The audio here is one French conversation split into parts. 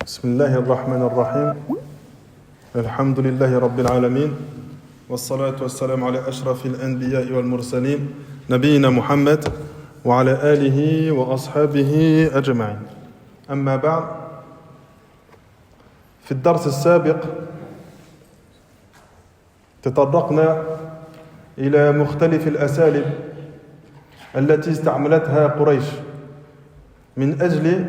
بسم الله الرحمن الرحيم الحمد لله رب العالمين والصلاة والسلام على أشرف الأنبياء والمرسلين نبينا محمد وعلى آله وأصحابه أجمعين أما بعد في الدرس السابق تطرقنا إلى مختلف الأساليب التي استعملتها قريش من أجل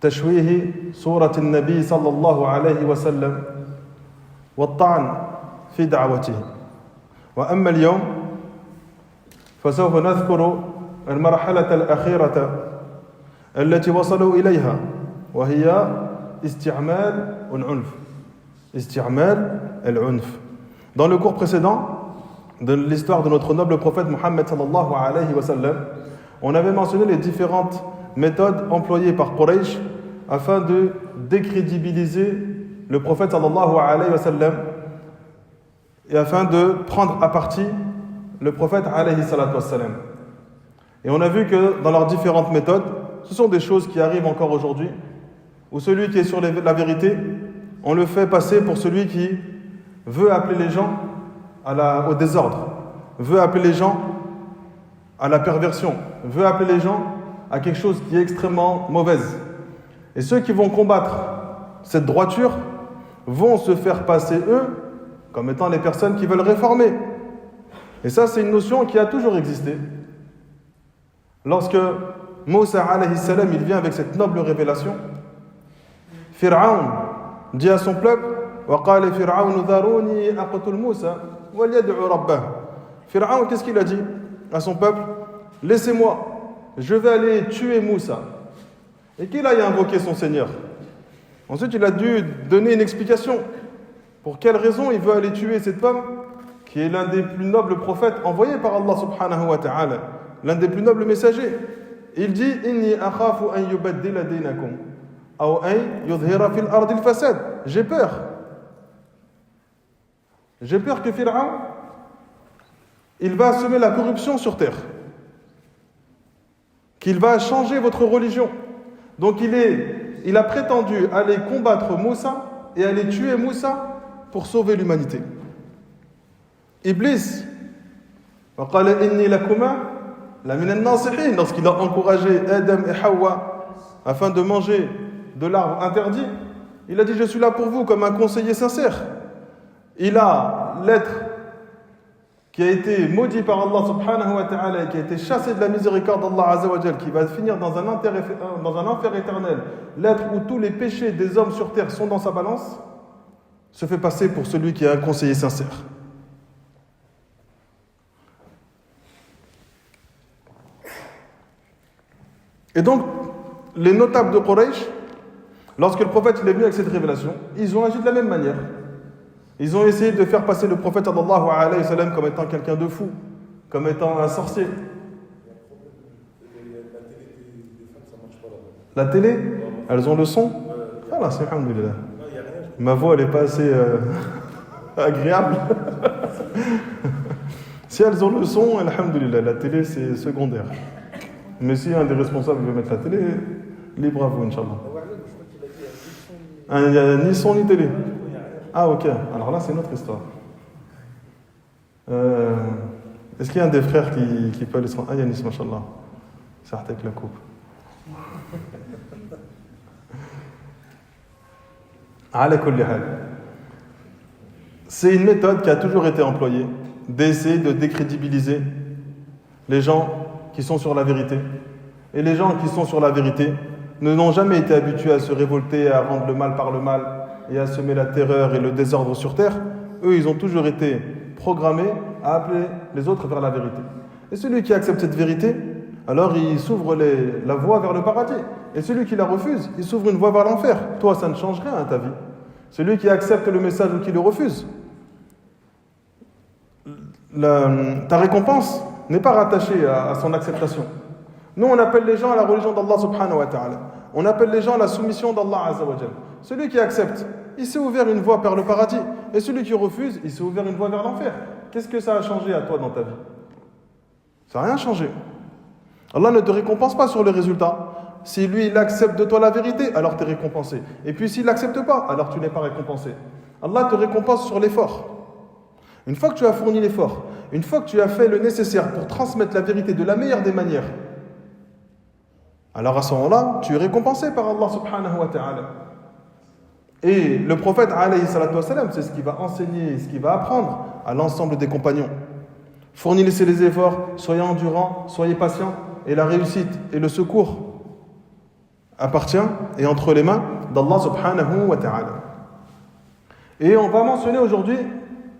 تشويه صورة النبي صلى الله عليه وسلم والطعن في دعوته. وأما اليوم فسوف نذكر المرحلة الأخيرة التي وصلوا إليها وهي استعمال العنف. Dans le cours précédent de l'histoire de notre noble prophète Mohammed sallallahu alayhi wa sallam, on avait mentionné les différentes méthodes employées par Quraysh afin de décrédibiliser le prophète sallallahu alayhi wa sallam et afin de prendre à partie le prophète alayhi salatu wa sallam. Et on a vu que dans leurs différentes méthodes, ce sont des choses qui arrivent encore aujourd'hui, où celui qui est sur la vérité, on le fait passer pour celui qui veut appeler les gens au désordre, veut appeler les gens à la perversion, veut appeler les gens à quelque chose qui est extrêmement mauvaise. Et ceux qui vont combattre cette droiture vont se faire passer, eux, comme étant les personnes qui veulent réformer. Et ça, c'est une notion qui a toujours existé. Lorsque Moussa alayhi salam, il vient avec cette noble révélation, Fir'aun dit à son peuple, وَقَالَ فِرْعَوْنُ ذَرُونِي أَقْتُلْ مُوسَى وَلْيَدْعُ رَبَّهُ. Fir'aun, qu'est-ce qu'il a dit à son peuple? Laissez-moi, je vais aller tuer Moussa. Et qu'il aille invoquer son Seigneur. Ensuite, il a dû donner une explication. Pour quelle raison il veut aller tuer cet homme qui est l'un des plus nobles prophètes envoyés par Allah subhanahu wa ta'ala, l'un des plus nobles messagers. Il dit Inni akhafu an yubaddila dinakum aw an yudhhira fil ardi al-fasad. J'ai peur que Pharaon il va semer la corruption sur terre, qu'il va changer votre religion. Donc il a prétendu aller combattre Moussa et aller tuer Moussa pour sauver l'humanité. Iblis, lorsqu'il a encouragé Adam et Hawa afin de manger de l'arbre interdit, il a dit je suis là pour vous comme un conseiller sincère. Il a l'être qui a été maudit par Allah subhanahu wa ta'ala et qui a été chassé de la miséricorde d'Allah azza wa jal, qui va finir dans un enfer éternel, l'être où tous les péchés des hommes sur terre sont dans sa balance, se fait passer pour celui qui est un conseiller sincère. Et donc, les notables de Quraysh, lorsque le prophète est venu avec cette révélation, ils ont agi de la même manière. Ils ont essayé de faire passer le prophète sallallahu alayhi wa sallam comme étant quelqu'un de fou, comme étant un sorcier. La télé, elles ont le son. Ah là, c'est alhamdoulilah. Ma voix, elle n'est pas assez agréable. Si elles ont le son, alhamdoulilah, la télé, c'est secondaire. Mais si un des responsables veut mettre la télé, libre à vous, Inch'Allah. Il n'y a ni son ni télé. Ah ok, alors là c'est une autre histoire. Est-ce qu'il y a un des frères qui peut aller se rendre? Ah Yanis, mashallah. Ça avec la coupe. Ala kulli hal. C'est une méthode qui a toujours été employée d'essayer de décrédibiliser les gens qui sont sur la vérité. Et les gens qui sont sur la vérité n'ont jamais été habitués à se révolter, à rendre le mal par le mal et à semer la terreur et le désordre sur terre. Eux, ils ont toujours été programmés à appeler les autres vers la vérité. Et celui qui accepte cette vérité, alors il s'ouvre la voie vers le paradis. Et celui qui la refuse, il s'ouvre une voie vers l'enfer. Toi, ça ne change rien à ta vie. Celui qui accepte le message ou qui le refuse, ta récompense n'est pas rattachée à son acceptation. Nous, on appelle les gens à la religion d'Allah subhanahu wa ta'ala. On appelle les gens à la soumission d'Allah azza wa jal. Celui qui accepte, il s'est ouvert une voie vers le paradis. Et celui qui refuse, il s'est ouvert une voie vers l'enfer. Qu'est-ce que ça a changé à toi dans ta vie? Ça n'a rien changé. Allah ne te récompense pas sur le résultat. Si lui, il accepte de toi la vérité, alors tu es récompensé. Et puis s'il n'accepte pas, alors tu n'es pas récompensé. Allah te récompense sur l'effort. Une fois que tu as fourni l'effort, une fois que tu as fait le nécessaire pour transmettre la vérité de la meilleure des manières, alors à ce moment-là, tu es récompensé par Allah subhanahu wa ta'ala. Et le prophète alayhi salatu wassalam, c'est ce qu'il va enseigner, ce qu'il va apprendre à l'ensemble des compagnons. Fournissez les efforts, soyez endurants, soyez patients, et la réussite et le secours appartient et entre les mains d'Allah subhanahu wa ta'ala. Et on va mentionner aujourd'hui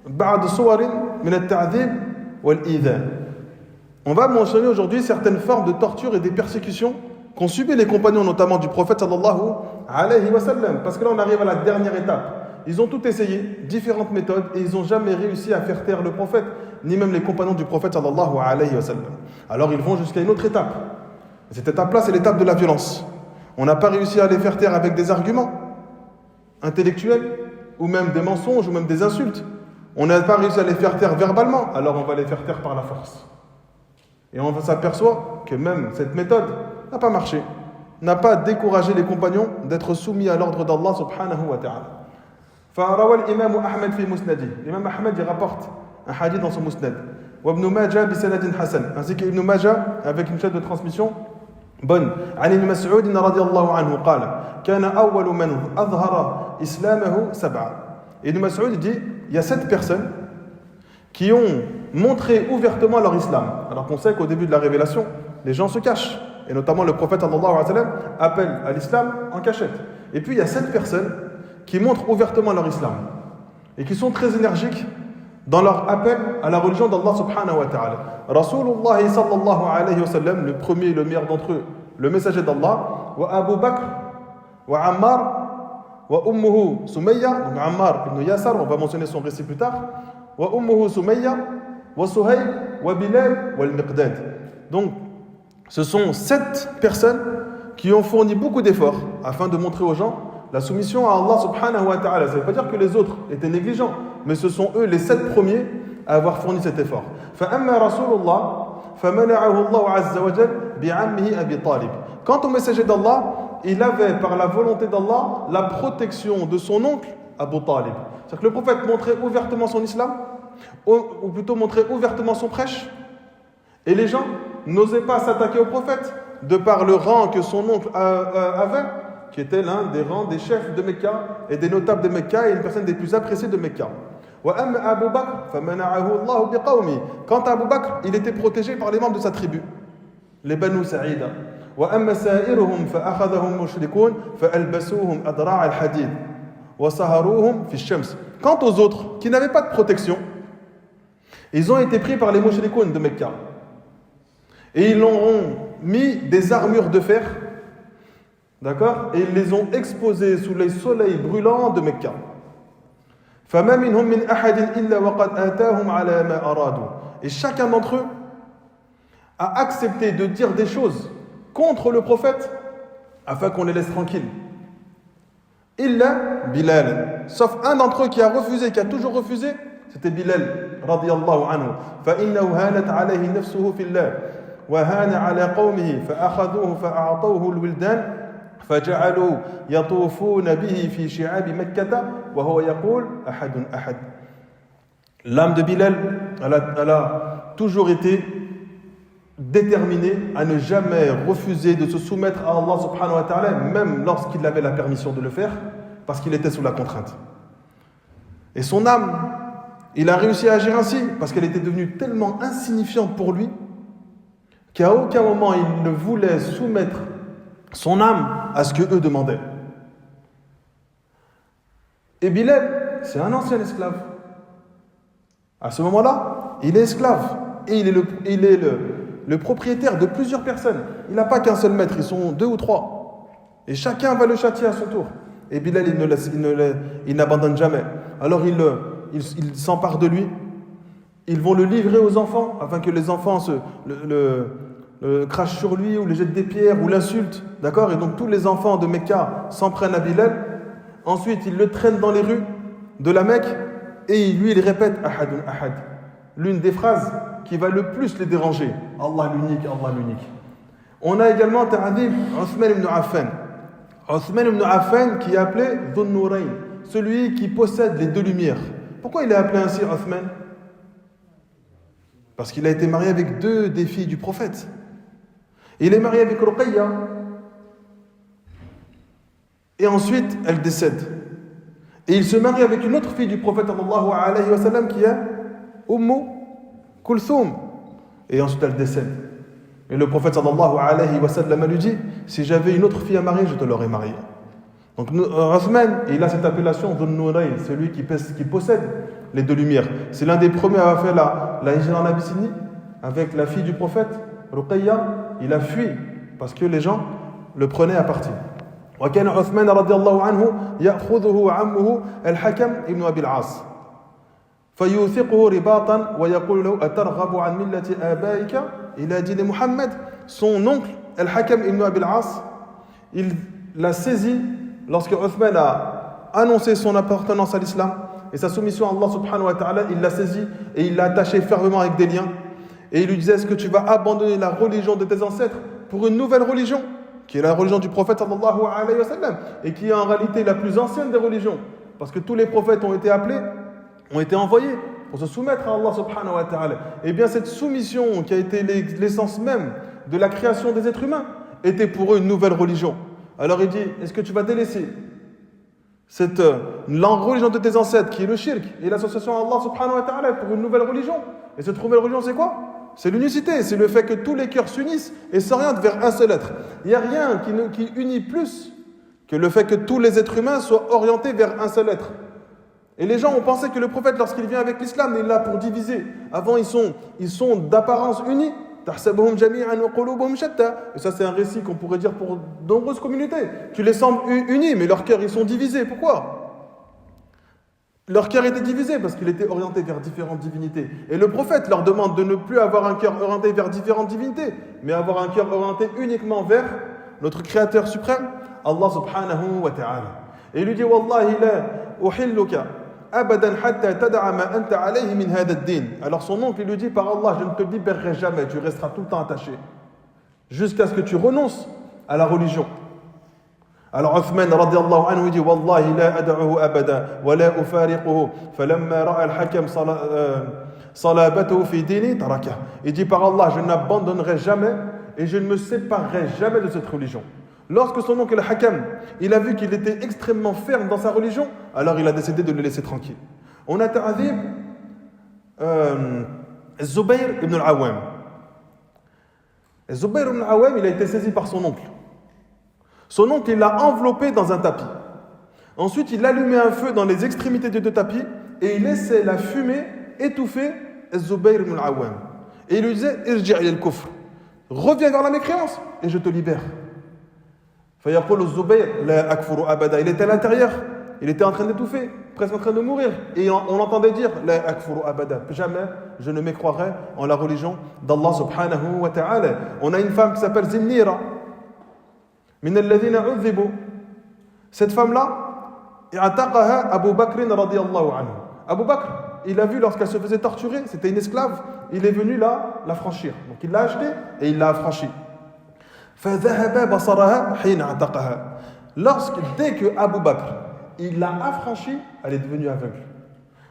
ba'd suwarin min at-ta'dhib wal-idha. On va mentionner aujourd'hui certaines formes de torture et des persécutions qu'ont subi les compagnons, notamment du prophète sallallahu alayhi wa sallam. Parce que là, on arrive à la dernière étape. Ils ont tout essayé, différentes méthodes, et ils n'ont jamais réussi à faire taire le prophète, ni même les compagnons du prophète sallallahu alayhi wa sallam. Alors ils vont jusqu'à une autre étape. Cette étape-là, c'est l'étape de la violence. On n'a pas réussi à les faire taire avec des arguments intellectuels, ou même des mensonges, ou même des insultes. On n'a pas réussi à les faire taire verbalement, alors on va les faire taire par la force. Et on s'aperçoit que même cette méthode n'a pas marché, n'a pas découragé les compagnons d'être soumis à l'ordre d'Allah subhanahu wa ta'ala. فروى الإمام أحمد في مسنده. L'imam Ahmed il rapporte un hadith dans son musnad. وابن ماجه بسند حسن. Ainsi qu'Ibn Majah avec une chaîne de transmission bonne. عن ابن مسعود رضي الله عنه قال كان أول من أظهر إسلامه سبعة. Ibn Mas'ud dit il y a 7 personnes qui ont montré ouvertement leur islam. Alors qu'on sait qu'au début de la révélation, les gens se cachent. Et notamment le prophète sallallahu alayhi wa sallam appelle à l'islam en cachette. Et puis il y a 7 personnes qui montrent ouvertement leur islam et qui sont très énergiques dans leur appel à la religion d'Allah subhanahu wa ta'ala. Rasulullah sallallahu alayhi wa sallam, le premier et le meilleur d'entre eux, le messager d'Allah, wa Abu Bakr, wa Ammar, wa Ummuhu Sumayya, donc Ammar ibn Yasar, on va mentionner son récit plus tard, wa Ummuhu Sumayya, wa Suhayb, wa Bilal, wa al-Miqdad. Donc, ce sont 7 personnes qui ont fourni beaucoup d'efforts afin de montrer aux gens la soumission à Allah subhanahu wa ta'ala. Ça ne veut pas dire que les autres étaient négligents, mais ce sont eux les 7 premiers à avoir fourni cet effort. فَأَمَّا رَسُولُ اللَّهِ فَمَنَعَهُ اللَّهُ عَزَّ وَجَلَّ بِعَمِّهِ أَبِي طَالِبٍ. Quant au messager d'Allah, il avait par la volonté d'Allah la protection de son oncle Abu Talib. C'est-à-dire que le prophète montrait ouvertement son islam, ou plutôt montrait ouvertement son prêche, et les gens n'osaient pas s'attaquer au prophète de par le rang que son oncle avait, qui était l'un des rangs des chefs de Mecca et des notables de Mecca et une personne des plus appréciées de Mecca. Quant à Abu Bakr, il était protégé par les membres de sa tribu, les Banu Sa'ida. Quant aux autres qui n'avaient pas de protection, ils ont été pris par les mushrikoun de Mecca. Et ils leur ont mis des armures de fer, d'accord, et ils les ont exposés sous les soleils brûlants de Mecca. Et chacun d'entre eux a accepté de dire des choses contre le prophète afin qu'on les laisse tranquilles. Illa Bilal, sauf un d'entre eux qui a refusé, qui a toujours refusé, c'était Bilal radiyallahu anhu. فإنه هانت عليه نفسه في الله وهان على قومه فأخذوه فأعطوه الولدان فجعلوا يطوفون به في شعاب مكة وهو يقول أحد أحد. L'âme de Bilal, elle a toujours été déterminée à ne jamais refuser de se soumettre à Allah subhanahu wa ta'ala, même lorsqu'il avait la permission de le faire, parce qu'il était sous la contrainte. Et son âme, il a réussi à agir ainsi, parce qu'elle était devenue tellement insignifiante pour lui, qu'à aucun moment il ne voulait soumettre son âme à ce que eux demandaient. Et Bilal, c'est un ancien esclave. À ce moment-là, il est esclave. Et il est le propriétaire de plusieurs personnes. Il n'a pas qu'un seul maître, ils sont 2 ou 3. Et chacun va le châtier à son tour. Et Bilal, il n'abandonne jamais. Alors il s'empare de lui. Ils vont le livrer aux enfants, afin que les enfants le crachent sur lui, ou le jettent des pierres, ou l'insultent. D'accord ? Et donc tous les enfants de Mecca s'en prennent à Bilal. Ensuite, ils le traînent dans les rues de la Mecque. Et lui, il répète « Ahadun ahad ». L'une des phrases qui va le plus les déranger. Allah l'unique, Allah l'unique. On a également ta'adhib Othman ibn Affan. Othman ibn Affan qui est appelé Dhun Nurayn, celui qui possède les deux lumières. Pourquoi il est appelé ainsi Othman? Parce qu'il a été marié avec deux des filles du prophète. Il est marié avec Ruqayya. Et ensuite, elle décède. Et il se marie avec une autre fille du prophète sallallahu alayhi wa sallam qui est Ummu Kulthum. Et ensuite, elle décède. Et le prophète sallallahu alayhi wa sallam lui dit: si j'avais une autre fille à marier, je te l'aurais mariée. Donc, Othman, il a cette appellation Dhun Nurayn, celui qui possède les deux lumières. C'est l'un des premiers à avoir fait la hijra en Abyssinie avec la fille du prophète, Ruqayya. Il a fui parce que les gens le prenaient à partie. وكان عثمان رضي الله عنه يأخذه عمه الحكم ابن أبي العاص فيوثقه رباطا ويقول له أترغب عن ملة آبائك إلى دين محمد. Son oncle الحكم ابن أبي العاص, il l'a saisi lorsque Othman a annoncé son appartenance à l'islam et sa soumission à Allah subhanahu wa ta'ala. Il l'a saisi et il l'a attaché fermement avec des liens et il lui disait: est-ce que tu vas abandonner la religion de tes ancêtres pour une nouvelle religion qui est la religion du prophète sallallahu alayhi wa sallam et qui est en réalité la plus ancienne des religions, parce que tous les prophètes ont été appelés, ont été envoyés pour se soumettre à Allah subhanahu wa ta'ala. Et bien cette soumission qui a été l'essence même de la création des êtres humains était pour eux une nouvelle religion. Alors il dit: est-ce que tu vas délaisser cette religion de tes ancêtres qui est le shirk et l'association à Allah subhanahu wa ta'ala pour une nouvelle religion? Et cette nouvelle religion, c'est quoi? C'est l'unicité, c'est le fait que tous les cœurs s'unissent et s'orientent vers un seul être. Il n'y a rien qui unit plus que le fait que tous les êtres humains soient orientés vers un seul être. Et les gens ont pensé que le prophète, lorsqu'il vient avec l'islam, il est là pour diviser. Avant, ils sont d'apparence unis. Et ça, c'est un récit qu'on pourrait dire pour de nombreuses communautés. Tu les sembles unis, mais leurs cœurs, ils sont divisés. Pourquoi? Leur cœur était divisé parce qu'il était orienté vers différentes divinités. Et le prophète leur demande de ne plus avoir un cœur orienté vers différentes divinités, mais avoir un cœur orienté uniquement vers notre Créateur suprême, Allah subhanahu wa ta'ala. Et il lui dit: Wallahi la uhilluka abadan hatta tada'a ma anta alayhi min hada ad-din. Alors son oncle lui dit: par Allah, je ne te libérerai jamais, tu resteras tout le temps attaché, jusqu'à ce que tu renonces à la religion. Alors Othman radiallahu anhu dit: Wallahi la ad'uhu abada wa la ufariquhu falamma ra'a al-hakam salabatahu fi dini tarakah. Il dit: par Allah, je n'abandonnerai jamais et je ne me séparerai jamais de cette religion. Lorsque son oncle al-Hakam, il a vu qu'il était extrêmement ferme dans sa religion, alors il a décidé de le laisser tranquille. On a ta'adhib Zubayr ibn al-Awwam. Zubayr ibn al-Awwam, il a été saisi par son oncle. Son oncle, il l'a enveloppé dans un tapis. Ensuite, il allumait un feu dans les extrémités des deux tapis et il laissait la fumée étouffer Zubayr ibn al-Awwam. Et il lui disait: Irji' ila al-kufr, reviens vers la mécréance et je te libère. Fayaqulu Zubayr la akfuru abada. Il était à l'intérieur, il était en train d'étouffer, presque en train de mourir. Et on l'entendait dire: la akfuru abada, jamais je ne mécroirai en la religion d'Allah subhanahu wa ta'ala. On a une femme qui s'appelle Zinnira. Cette femme-là, Abu Bakr radiyallahu anhu. Abu Bakr, il a vu lorsqu'elle se faisait torturer, c'était une esclave, il est venu là la franchir. Donc il l'a achetée et il l'a affranchie. Dès que Abu Bakr il l'a affranchie, elle est devenue aveugle.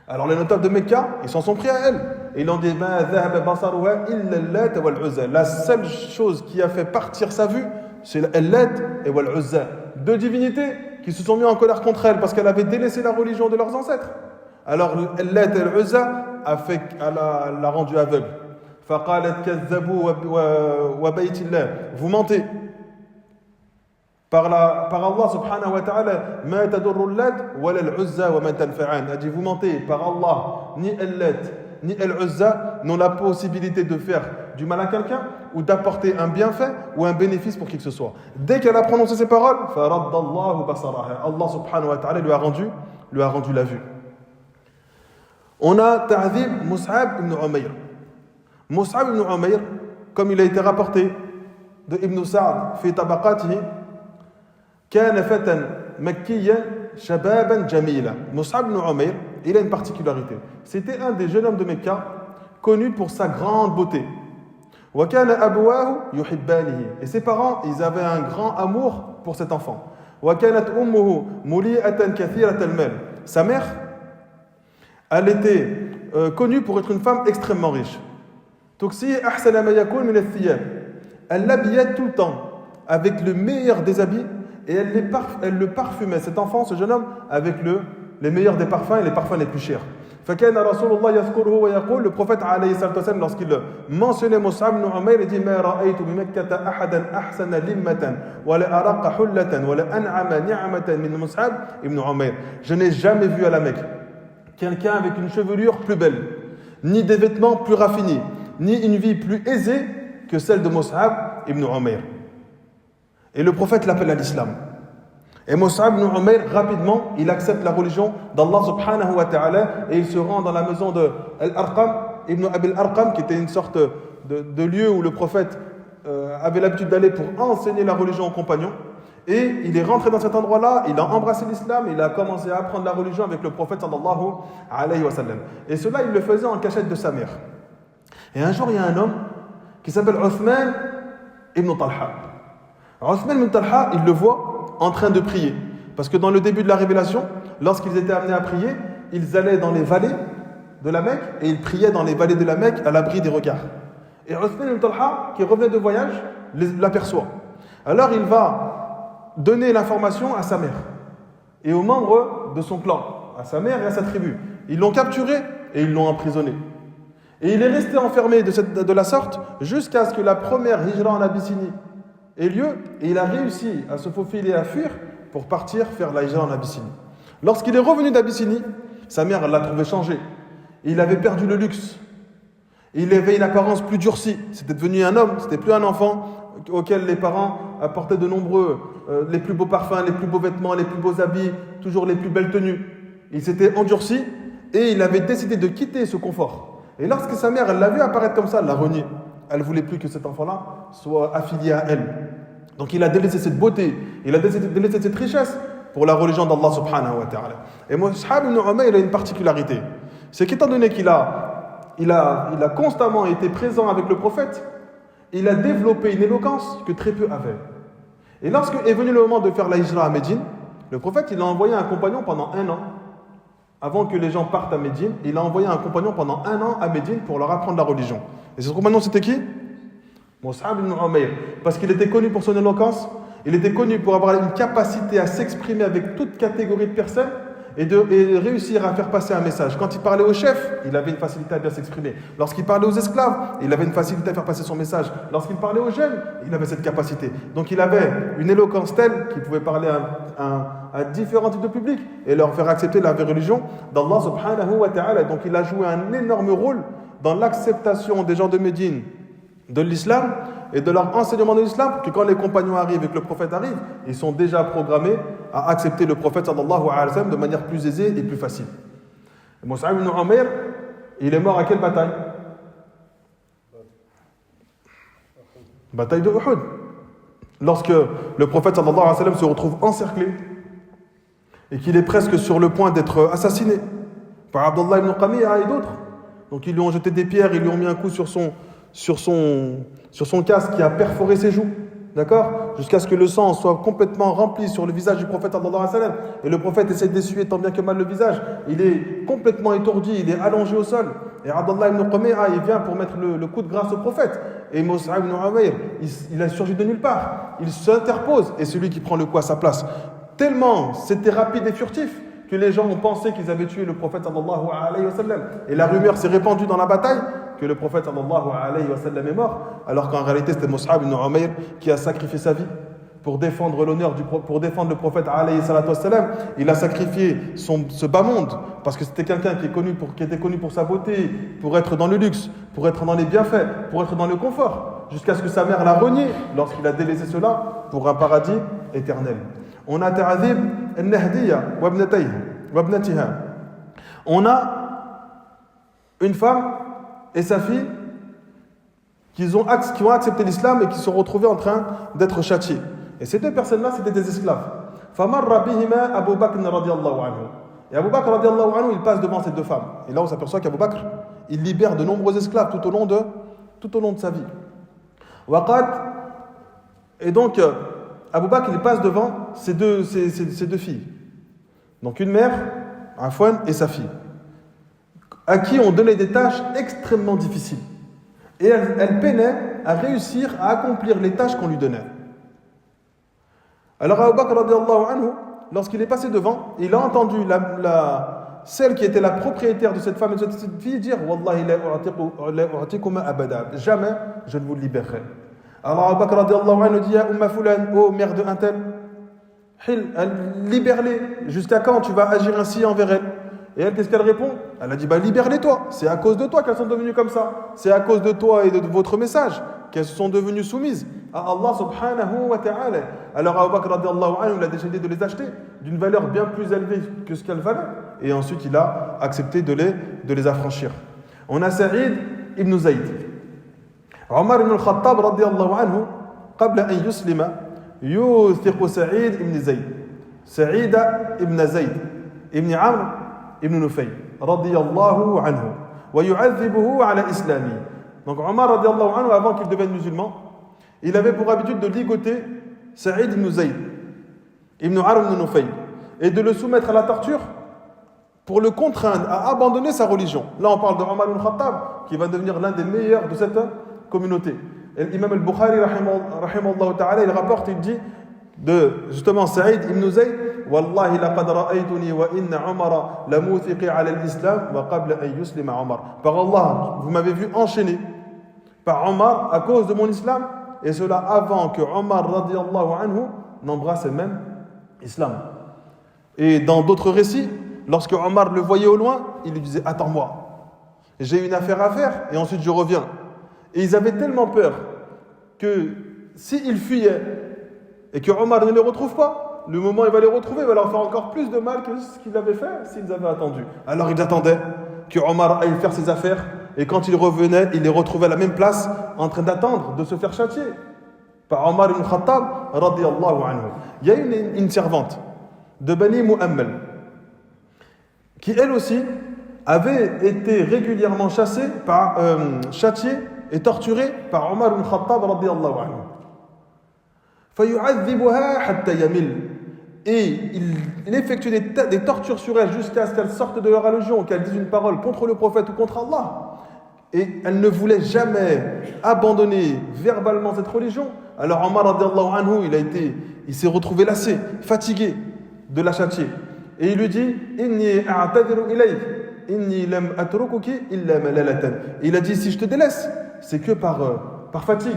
Alors les notables de Mecca, ils s'en sont pris à elle. Et ils ont dit: la seule chose qui a fait partir sa vue, c'est Al-Lat et Wal-Uzza, deux divinités qui se sont mis en colère contre elle parce qu'elle avait délaissé la religion de leurs ancêtres. Alors Al-Lat et Al-Uzza l'a rendue aveugle. Vous mentez. Par Allah subhanahu wa ta'ala, ma tadurru al-Lat wa al-Uzza wa man tanfa'an. A dit: vous mentez. Par Allah, ni Al-Lat ni Al-Uzza n'ont la possibilité de faire du mal à quelqu'un ou d'apporter un bienfait ou un bénéfice pour qui que ce soit. Dès qu'elle a prononcé ces paroles, Allah subhanahu wa ta'ala lui a rendu la vue. On a ta'adhib Mus'ab ibn Umayr. Mus'ab ibn Umayr, comme il a été rapporté de Ibn Sa'd fi tabaqatihi, kana fatan makkiyan shababan jamila. Mus'ab ibn Umayr, il a une particularité. C'était un des jeunes hommes de Mecca connu pour sa grande beauté. وَكَانَ أَبْوَاهُ يُحِبَّانِهِ. Et ses parents, ils avaient un grand amour pour cet enfant. وَكَانَتْ أُمُّهُ مُلِيئَةً كَثِيرَةَ الْمَالِ. Sa mère, elle était connue pour être une femme extrêmement riche. تُكْسِيهِ أَحْسَنَ مَا يَكُونُ مِنَ الثِّيَابِ. Elle l'habillait tout le temps avec le meilleur des habits et elle le parfumait, cet enfant, ce jeune homme, avec les meilleurs des parfums et les parfums les plus chers. فكان رسول الله يذكره ويقول, le prophète عليه الصلاة والسلام, lorsqu'il mentionnait Mus'ab ibn Umayr, il dit ما رأيت بمكة أحدا أحسن لمة ولا أرق حلة ولا أنعم نعمة من مصعب ibn Umayr. Je n'ai jamais vu à la Mecque quelqu'un avec une chevelure plus belle, ni des vêtements plus raffinés, ni une vie plus aisée que celle de Mus'ab ibn Umayr. Et le prophète l'appelle à l'islam. Et Mus'ab ibn Umayr, rapidement, il accepte la religion d'Allah subhanahu wa ta'ala et il se rend dans la maison de Al-Arqam, ibn Abil Arqam, qui était une sorte de lieu où le prophète avait l'habitude d'aller pour enseigner la religion aux compagnons. Et il est rentré dans cet endroit-là, il a embrassé l'islam, il a commencé à apprendre la religion avec le prophète sallallahu alayhi wa sallam. Et cela, il le faisait en cachette de sa mère. Et un jour, il y a un homme qui s'appelle Uthman ibn Talha. Uthman ibn Talha, il le voit en train de prier. Parce que dans le début de la révélation, lorsqu'ils étaient amenés à prier, ils allaient dans les vallées de la Mecque et ils priaient dans les vallées de la Mecque à l'abri des regards. Et Uthman ibn Talha, qui revenait de voyage, l'aperçoit. Alors il va donner l'information à sa mère et aux membres de son clan, à sa mère et à sa tribu. Ils l'ont capturé et ils l'ont emprisonné. Et il est resté enfermé de la sorte jusqu'à ce que la première hijra en Abyssinie ait lieu, et il a réussi à se faufiler, à fuir pour partir faire la hijra en Abyssinie. Lorsqu'il est revenu d'Abyssinie, sa mère l'a trouvé changé. Il avait perdu le luxe. Il avait une apparence plus durcie. C'était devenu un homme, c'était plus un enfant auquel les parents apportaient de nombreux, les plus beaux parfums, les plus beaux vêtements, les plus beaux habits, toujours les plus belles tenues. Il s'était endurci et il avait décidé de quitter ce confort. Et lorsque sa mère, elle l'a vu apparaître comme ça, elle l'a renié. Elle ne voulait plus que cet enfant-là soit affilié à elle. Donc il a délaissé cette beauté, il a délaissé cette richesse pour la religion d'Allah subhanahu wa ta'ala. Et Mus'ab ibn Umayr, il a une particularité. C'est qu'étant donné qu'il a constamment été présent avec le prophète, il a développé une éloquence que très peu avaient. Et lorsque est venu le moment de faire la hijra à Médine, le prophète, il a envoyé un compagnon pendant 1 an. Avant que les gens partent à Médine, il a envoyé un compagnon pendant 1 an à Médine pour leur apprendre la religion. Et ce compagnon, c'était qui? Mus'ab ibn Umayr. Parce qu'il était connu pour son éloquence, il était connu pour avoir une capacité à s'exprimer avec toute catégorie de personnes et réussir à faire passer un message. Quand il parlait au chef, il avait une facilité à bien s'exprimer. Lorsqu'il parlait aux esclaves, il avait une facilité à faire passer son message. Lorsqu'il parlait aux jeunes, il avait cette capacité. Donc il avait une éloquence telle qu'il pouvait parler à différents types de publics et leur faire accepter la vraie religion d'Allah subhanahu wa ta'ala. Donc il a joué un énorme rôle dans l'acceptation des gens de Médine de l'islam et de leur enseignement de l'islam, que quand les compagnons arrivent et que le prophète arrive, ils sont déjà programmés à accepter le prophète sallallahu alayhi wa sallam de manière plus aisée et plus facile. Mus'ab ibn Umayr, il est mort à quelle bataille? Bataille de Uhud. Lorsque le prophète sallallahu alayhi wa sallam se retrouve encerclé et qu'il est presque sur le point d'être assassiné par Abdullah ibn Qami'a et d'autres. Donc ils lui ont jeté des pierres, ils lui ont mis un coup sur son casque qui a perforé ses joues, d'accord, jusqu'à ce que le sang soit complètement rempli sur le visage du prophète sallallahu alayhi wa sallam. Et le prophète essaie d'essuyer tant bien que mal le visage. Il est complètement étourdi, il est allongé au sol. Et Abdullah ibn Qami'a, il vient pour mettre le coup de grâce au prophète. Et Mus'ab ibn Umayr, il a surgi de nulle part. Il s'interpose et c'est lui qui prend le coup à sa place. Tellement c'était rapide et furtif que les gens ont pensé qu'ils avaient tué le prophète sallallahu alayhi wa sallam. Et la rumeur s'est répandue dans la bataille que le prophète sallallahu alayhi wa sallam est mort, alors qu'en réalité c'était Mus'ab ibn Umayr qui a sacrifié sa vie pour défendre l'honneur pour défendre le prophète alayhi salatu wa sallam. Il a sacrifié ce bas monde parce que c'était quelqu'un qui était connu pour sa beauté, pour être dans le luxe, pour être dans les bienfaits, pour être dans le confort, jusqu'à ce que sa mère l'a renié lorsqu'il a délaissé cela pour un paradis éternel. On a ta'adhib al-Nahdiyya wa ibnatiha. On a une femme et sa fille qui ont accepté l'islam et qui se sont retrouvées en train d'être châtiées. Et ces 2 personnes-là, c'était des esclaves. فَمَرَّ بِهِمَا أَبُو بَكْرٍ رَضِيَ اللَّهُ عَنْهُ. Et Abu Bakr radiallahu anhu, il passe devant ces 2 femmes. Et là, on s'aperçoit qu'Abu Bakr, il libère de nombreux esclaves tout au long de sa vie. Waqat. Et donc, Abu Bakr, il passe devant ses deux filles. Donc, une mère, Afwan, et sa fille, à qui on donnait des tâches extrêmement difficiles. Et elle peinait à réussir à accomplir les tâches qu'on lui donnait. Alors, Abu Bakr, radiallahu anhu, lorsqu'il est passé devant, il a entendu celle qui était la propriétaire de cette femme et de cette fille dire « Wallahi la u'tikuma abada » jamais je ne vous libérerai. Alors Abu Bakr radiallahu anhu dit « Ya Umma Fulan, ô mère de un tel, libère-les, jusqu'à quand tu vas agir ainsi envers elles ?» Et elle, qu'est-ce qu'elle répond? Elle a dit « libère-les toi, c'est à cause de toi qu'elles sont devenues comme ça, c'est à cause de toi et de votre message qu'elles sont devenues soumises à Allah subhanahu wa ta'ala. » Alors Abu Bakr radiallahu anhu, il a décidé de les acheter d'une valeur bien plus élevée que ce qu'elles valaient. Et ensuite, il a accepté de les affranchir. On a Saïd ibn Zayd. Omar ibn al-Khattab radiallahu anhu, قبل أن يسلم يوثق سعيد ibn Zayd. Saïd ibn Zayd ibn Amr ibn Nufayl radiallahu anhu. ويعذبه على إسلامه. Donc Omar radiallahu anhu, avant qu'il devienne musulman, il avait pour habitude de ligoter Saïd ibn Zayd ibn Amr ibn Nufayl et de le soumettre à la torture pour le contraindre à abandonner sa religion. Là, on parle de Omar ibn Khattab, qui va devenir l'un des meilleurs de cette communauté. Et l'imam al-Bukhari, rahimahullah ta'ala, il rapporte, il dit de justement Saïd ibn Zayd, Wallahi laqad ra'aytuni wa inna Omar la muthiqi ala l'islam wa qabla an yuslima Omar. Par Allah, vous m'avez vu enchaîné par Omar à cause de mon islam, et cela avant que Omar radiallahu anhu n'embrasse même islam. Et dans d'autres récits, lorsque Omar le voyait au loin, il lui disait « Attends-moi, j'ai une affaire à faire et ensuite je reviens. » Et ils avaient tellement peur que s'ils fuyaient et que Omar ne les retrouve pas, le moment où il va les retrouver, il va leur faire encore plus de mal que ce qu'il avait fait s'ils avaient attendu. Alors ils attendaient que Omar aille faire ses affaires, et quand il revenait, il les retrouvait à la même place en train d'attendre de se faire châtier par Omar ibn Khattab radiyallahu anhu. Il y a une servante de Bani Mu'ammal qui elle aussi avait été régulièrement châtiée et torturée par Omar ibn Khattab radiyallahu anhu. فَيُعَذِّبُهَا حَتَّى يَمِلْ. Et il effectue des tortures sur elle jusqu'à ce qu'elle sorte de leur religion, qu'elle dise une parole contre le prophète ou contre Allah. Et elle ne voulait jamais abandonner verbalement cette religion. Alors Omar radiyallahu anhu, il s'est retrouvé lassé, fatigué de la châtier. Et il lui dit Inni a'tadiru ilayk, inni lam atrukuki illa malalatan. Et il a dit si je te délaisse, c'est que par fatigue.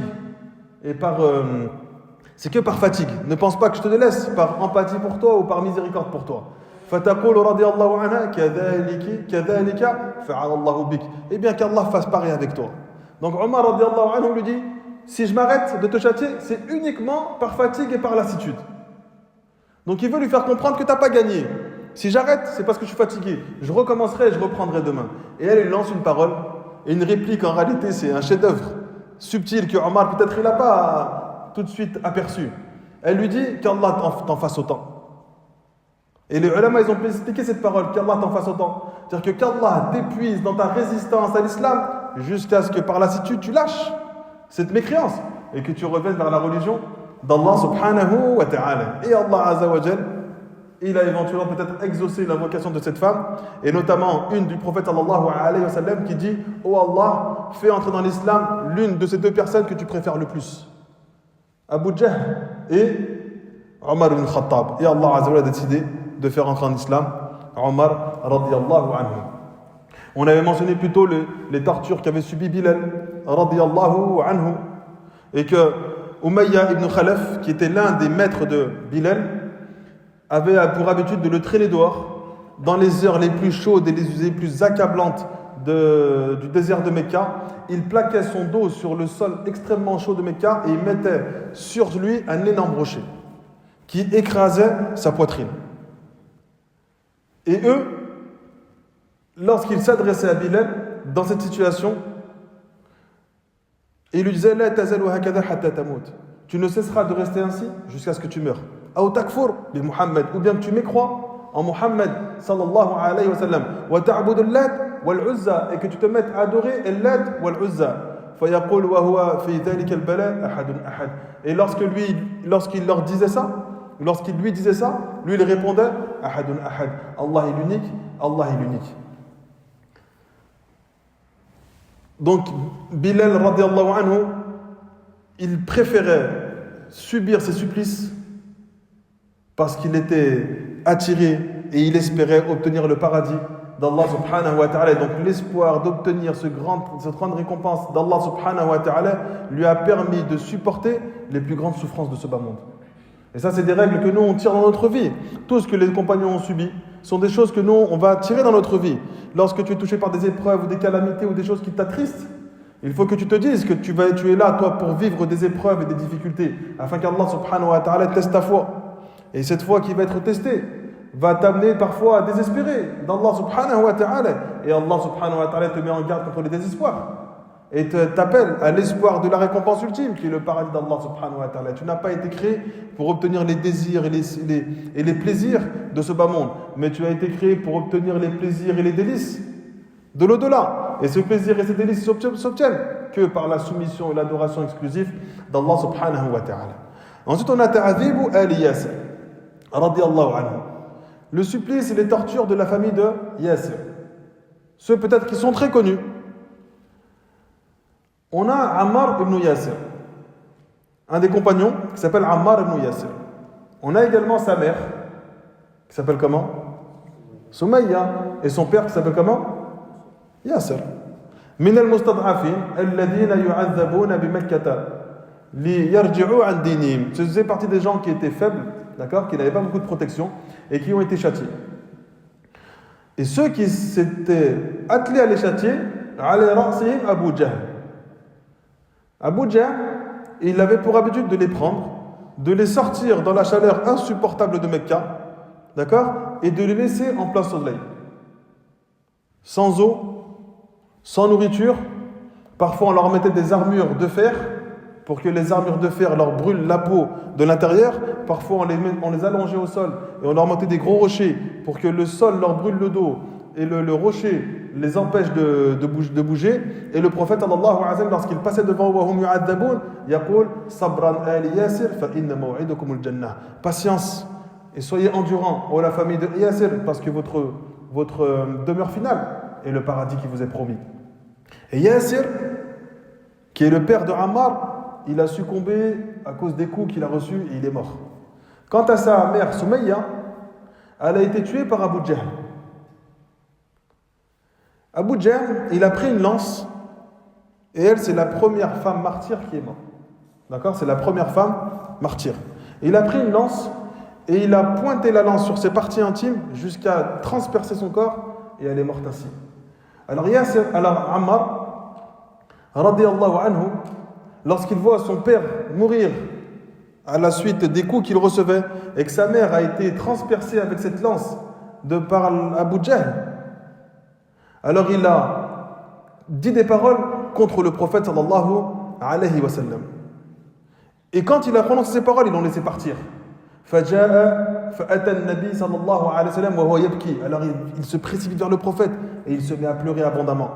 C'est que par fatigue. Ne pense pas que je te délaisse par empathie pour toi ou par miséricorde pour toi. Fataqulu radiyallahu anha kadhalika fa'ala Allahu bik. Eh bien qu'Allah fasse pareil avec toi. Donc Omar radiyallahu anhu lui dit si je m'arrête de te châtier, c'est uniquement par fatigue et par lassitude. Donc il veut lui faire comprendre que tu n'as pas gagné. Si j'arrête, c'est parce que je suis fatigué. Je recommencerai et je reprendrai demain. Et elle lance une parole et une réplique. En réalité, c'est un chef-d'œuvre subtil que Omar, peut-être, il n'a pas tout de suite aperçu. Elle lui dit qu'Allah t'en fasse autant. Et les ulama, ils ont expliqué cette parole, qu'Allah t'en fasse autant. C'est-à-dire que qu'Allah t'épuise dans ta résistance à l'islam jusqu'à ce que par lassitude tu lâches cette mécréance et que tu reviennes vers la religion d'Allah subhanahu wa ta'ala. Et Allah azza wa jal, il a éventuellement peut-être exaucé l'invocation de cette femme, et notamment une du prophète sallallahu alayhi wa sallam qui dit oh Allah, fais entrer dans l'islam l'une de ces deux personnes que tu préfères le plus, Abu Jahl et Omar ibn Khattab. Et Allah azza wa jal a décidé de faire entrer en islam Omar radiyallahu anhu. On avait mentionné plutôt les tortures qu'avait subi Bilal radiyallahu anhu, et que Umayya ibn Khalaf, qui était l'un des maîtres de Bilal, avait pour habitude de le traîner dehors dans les heures les plus chaudes et les plus accablantes du désert de Mecca. Il plaquait son dos sur le sol extrêmement chaud de Mecca et il mettait sur lui un énorme rocher qui écrasait sa poitrine. Et eux, lorsqu'ils s'adressaient à Bilal dans cette situation, ils lui disaient La tazalu hakadha hatta tamut. Tu ne cesseras de rester ainsi jusqu'à ce que tu meurs. Ou takfur bi Muhammad, ou bien que tu mécrois en Muhammad sallallahu alayhi wa sallam. Wa ta'budu al-Lat wal-Uzza, et que tu te mettes à adorer al-Lat wal-Uzza. فيقول وهو في ذلك البلاء أحد أحد. Et lorsqu'il leur disait ça, lorsqu'il lui disait ça, lui il répondait أحد أحد. Allah est l'unique, Allah est l'unique. Donc Bilal radiallahu anhu, il préférait subir ces supplices parce qu'il était attiré et il espérait obtenir le paradis d'Allah subhanahu wa ta'ala. Et donc l'espoir d'obtenir cette grande récompense d'Allah subhanahu wa ta'ala lui a permis de supporter les plus grandes souffrances de ce bas monde. Et ça, c'est des règles que nous, on tire dans notre vie. Tout ce que les compagnons ont subi sont des choses que nous, on va tirer dans notre vie. Lorsque tu es touché par des épreuves ou des calamités ou des choses qui t'attristent, il faut que tu te dises que tu es là, toi, pour vivre des épreuves et des difficultés, afin qu'Allah subhanahu wa ta'ala teste ta foi. Et cette foi qui va être testée va t'amener parfois à désespérer d'Allah subhanahu wa ta'ala. Et Allah subhanahu wa ta'ala te met en garde contre les désespoirs. Et t'appelle à l'espoir de la récompense ultime, qui est le paradis d'Allah subhanahu wa ta'ala. Tu n'as pas été créé pour obtenir les désirs et les plaisirs de ce bas monde, mais tu as été créé pour obtenir les plaisirs et les délices de l'au-delà. Et ce plaisir et ces délices s'obtiennent que par la soumission et l'adoration exclusive d'Allah subhanahu wa ta'ala. Ensuite, on a Ta'adhibu Ali Yasir, radiyallahu anhu. Le supplice et les tortures de la famille de Yasir. Ceux peut-être qui sont très connus. On a Ammar ibn Yasir, un des compagnons qui s'appelle Ammar ibn Yasir. On a également sa mère, qui s'appelle comment? Soumayya. Et son père qui s'appelle comment? Yasir. من المستضعفين الذين يعذبون بمكة ليرجعوا عن دينهم. Ce faisait partie des gens qui étaient faibles, d'accord, qui n'avaient pas beaucoup de protection et qui ont été châtiés. Et ceux qui s'étaient attelés à les châtier, على رأسهم Abu Jahl. Abu Jahl, il avait pour habitude de les prendre, de les sortir dans la chaleur insupportable de Mecca, d'accord, et de les laisser en plein soleil, sans eau, sans nourriture. Parfois on leur mettait des armures de fer pour que les armures de fer leur brûlent la peau de l'intérieur. Parfois on les allongeait au sol et on leur mettait des gros rochers pour que le sol leur brûle le dos et le rocher les empêche de bouger. Et le prophète sallallahu alayhi wa sallam, lorsqu'il passait devant wahum yu'addaboun, yaqul sabran ali Yasir fa inna maw'idukum al-jannah. Patience et soyez endurants, ô la famille de Yasir, parce que votre demeure finale est le paradis qui vous est promis. Et Yasir, qui est le père de Ammar, il a succombé à cause des coups qu'il a reçus et il est mort. Quant à sa mère Soumayya, elle a été tuée par Abu Jahl. Abu Jahl, il a pris une lance et elle, c'est la première femme martyre qui est morte. D'accord? C'est la première femme martyre. Il a pris une lance et il a pointé la lance sur ses parties intimes jusqu'à transpercer son corps et elle est morte ainsi. Alors Ammar, radiyallahu anhu, lorsqu'il voit son père mourir à la suite des coups qu'il recevait et que sa mère a été transpercée avec cette lance de par Abu Jahl, alors il a dit des paroles contre le prophète sallallahu alayhi wa sallam. Et quand il a prononcé ces paroles, ils l'ont laissé partir. فأتى النبي صلى الله عليه وسلم وهو يبكي. Alors il se précipite vers le prophète et il se met à pleurer abondamment.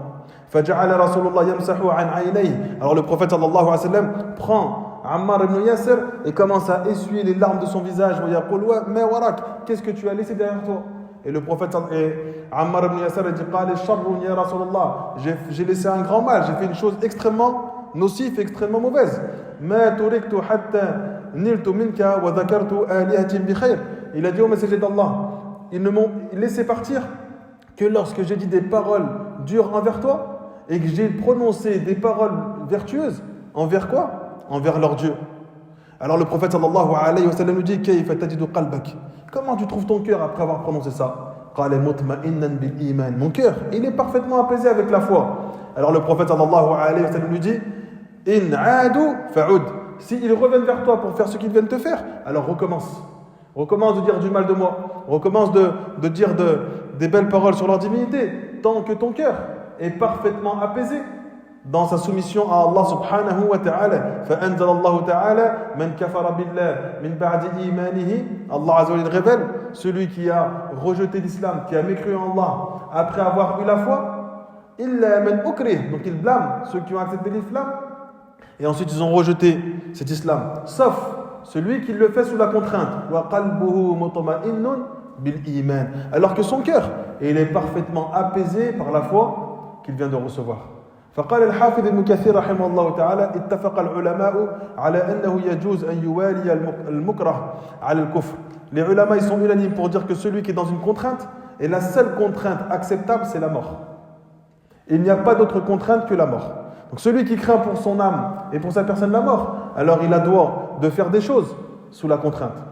فجعل رسول الله يمسح عن عينيه. Alors le prophète sallallahu alayhi wa sallam prend Ammar ibn Yasir et commence à essuyer les larmes de son visage. ويقول ما وراك, qu'est-ce que tu as laissé derrière toi? Et le prophète Ammar ibn Yasir a dit قال شر يا رسول الله, j'ai laissé un grand mal, j'ai fait une chose extrêmement nocive, extrêmement mauvaise. ما تركت حتى نلت منك وذكرت آلهة بخير. Il a dit au messager d'Allah, ils ne m'ont laissé partir que lorsque j'ai dit des paroles dures envers toi et que j'ai prononcé des paroles vertueuses. Envers quoi? Envers leur Dieu. Alors le prophète sallallahu alayhi wa sallam nous dit كيف تجد قلبك? Comment tu trouves ton cœur après avoir prononcé ça? قال مطمئنا بالإيمان. Mon cœur, il est parfaitement apaisé avec la foi. Alors le prophète sallallahu alayhi wa sallam nous dit إن عادوا فعد. S'ils reviennent vers toi pour faire ce qu'ils viennent te faire, alors recommence. Recommence de dire du mal de moi. Recommence de dire des belles paroles sur leur divinité. Tant que ton cœur est parfaitement apaisé dans sa soumission à Allah subhanahu wa ta'ala. فَأَنزَلَ اللَّهُ تَعَالَى مَنْ كَفَرَ بِاللَّهِ مِنْ بَعْدِ إِيمَانِهِ. Allah azza wa jalla révèle celui qui a rejeté l'islam, qui a mécru en Allah après avoir eu la foi. illa man ukrih. Donc ils blâment ceux qui ont accepté l'islam et ensuite ils ont rejeté cet islam, sauf celui qui le fait sous la contrainte. Wa qalbuhu mutma'innun bil iman. Alors que son cœur, il est parfaitement apaisé par la foi qu'il vient de recevoir. فقال الحافظ ابن كثير رحمه الله تعالى اتفق العلماء على أنه يجوز أن يوالي المكره على الكفر. Les ulama ils sont unanimes pour dire que celui qui est dans une contrainte, et la seule contrainte acceptable c'est la mort. Il n'y a pas d'autre contrainte que la mort. Donc celui qui craint pour son âme et pour sa personne la mort, alors il a droit de faire des choses sous la contrainte.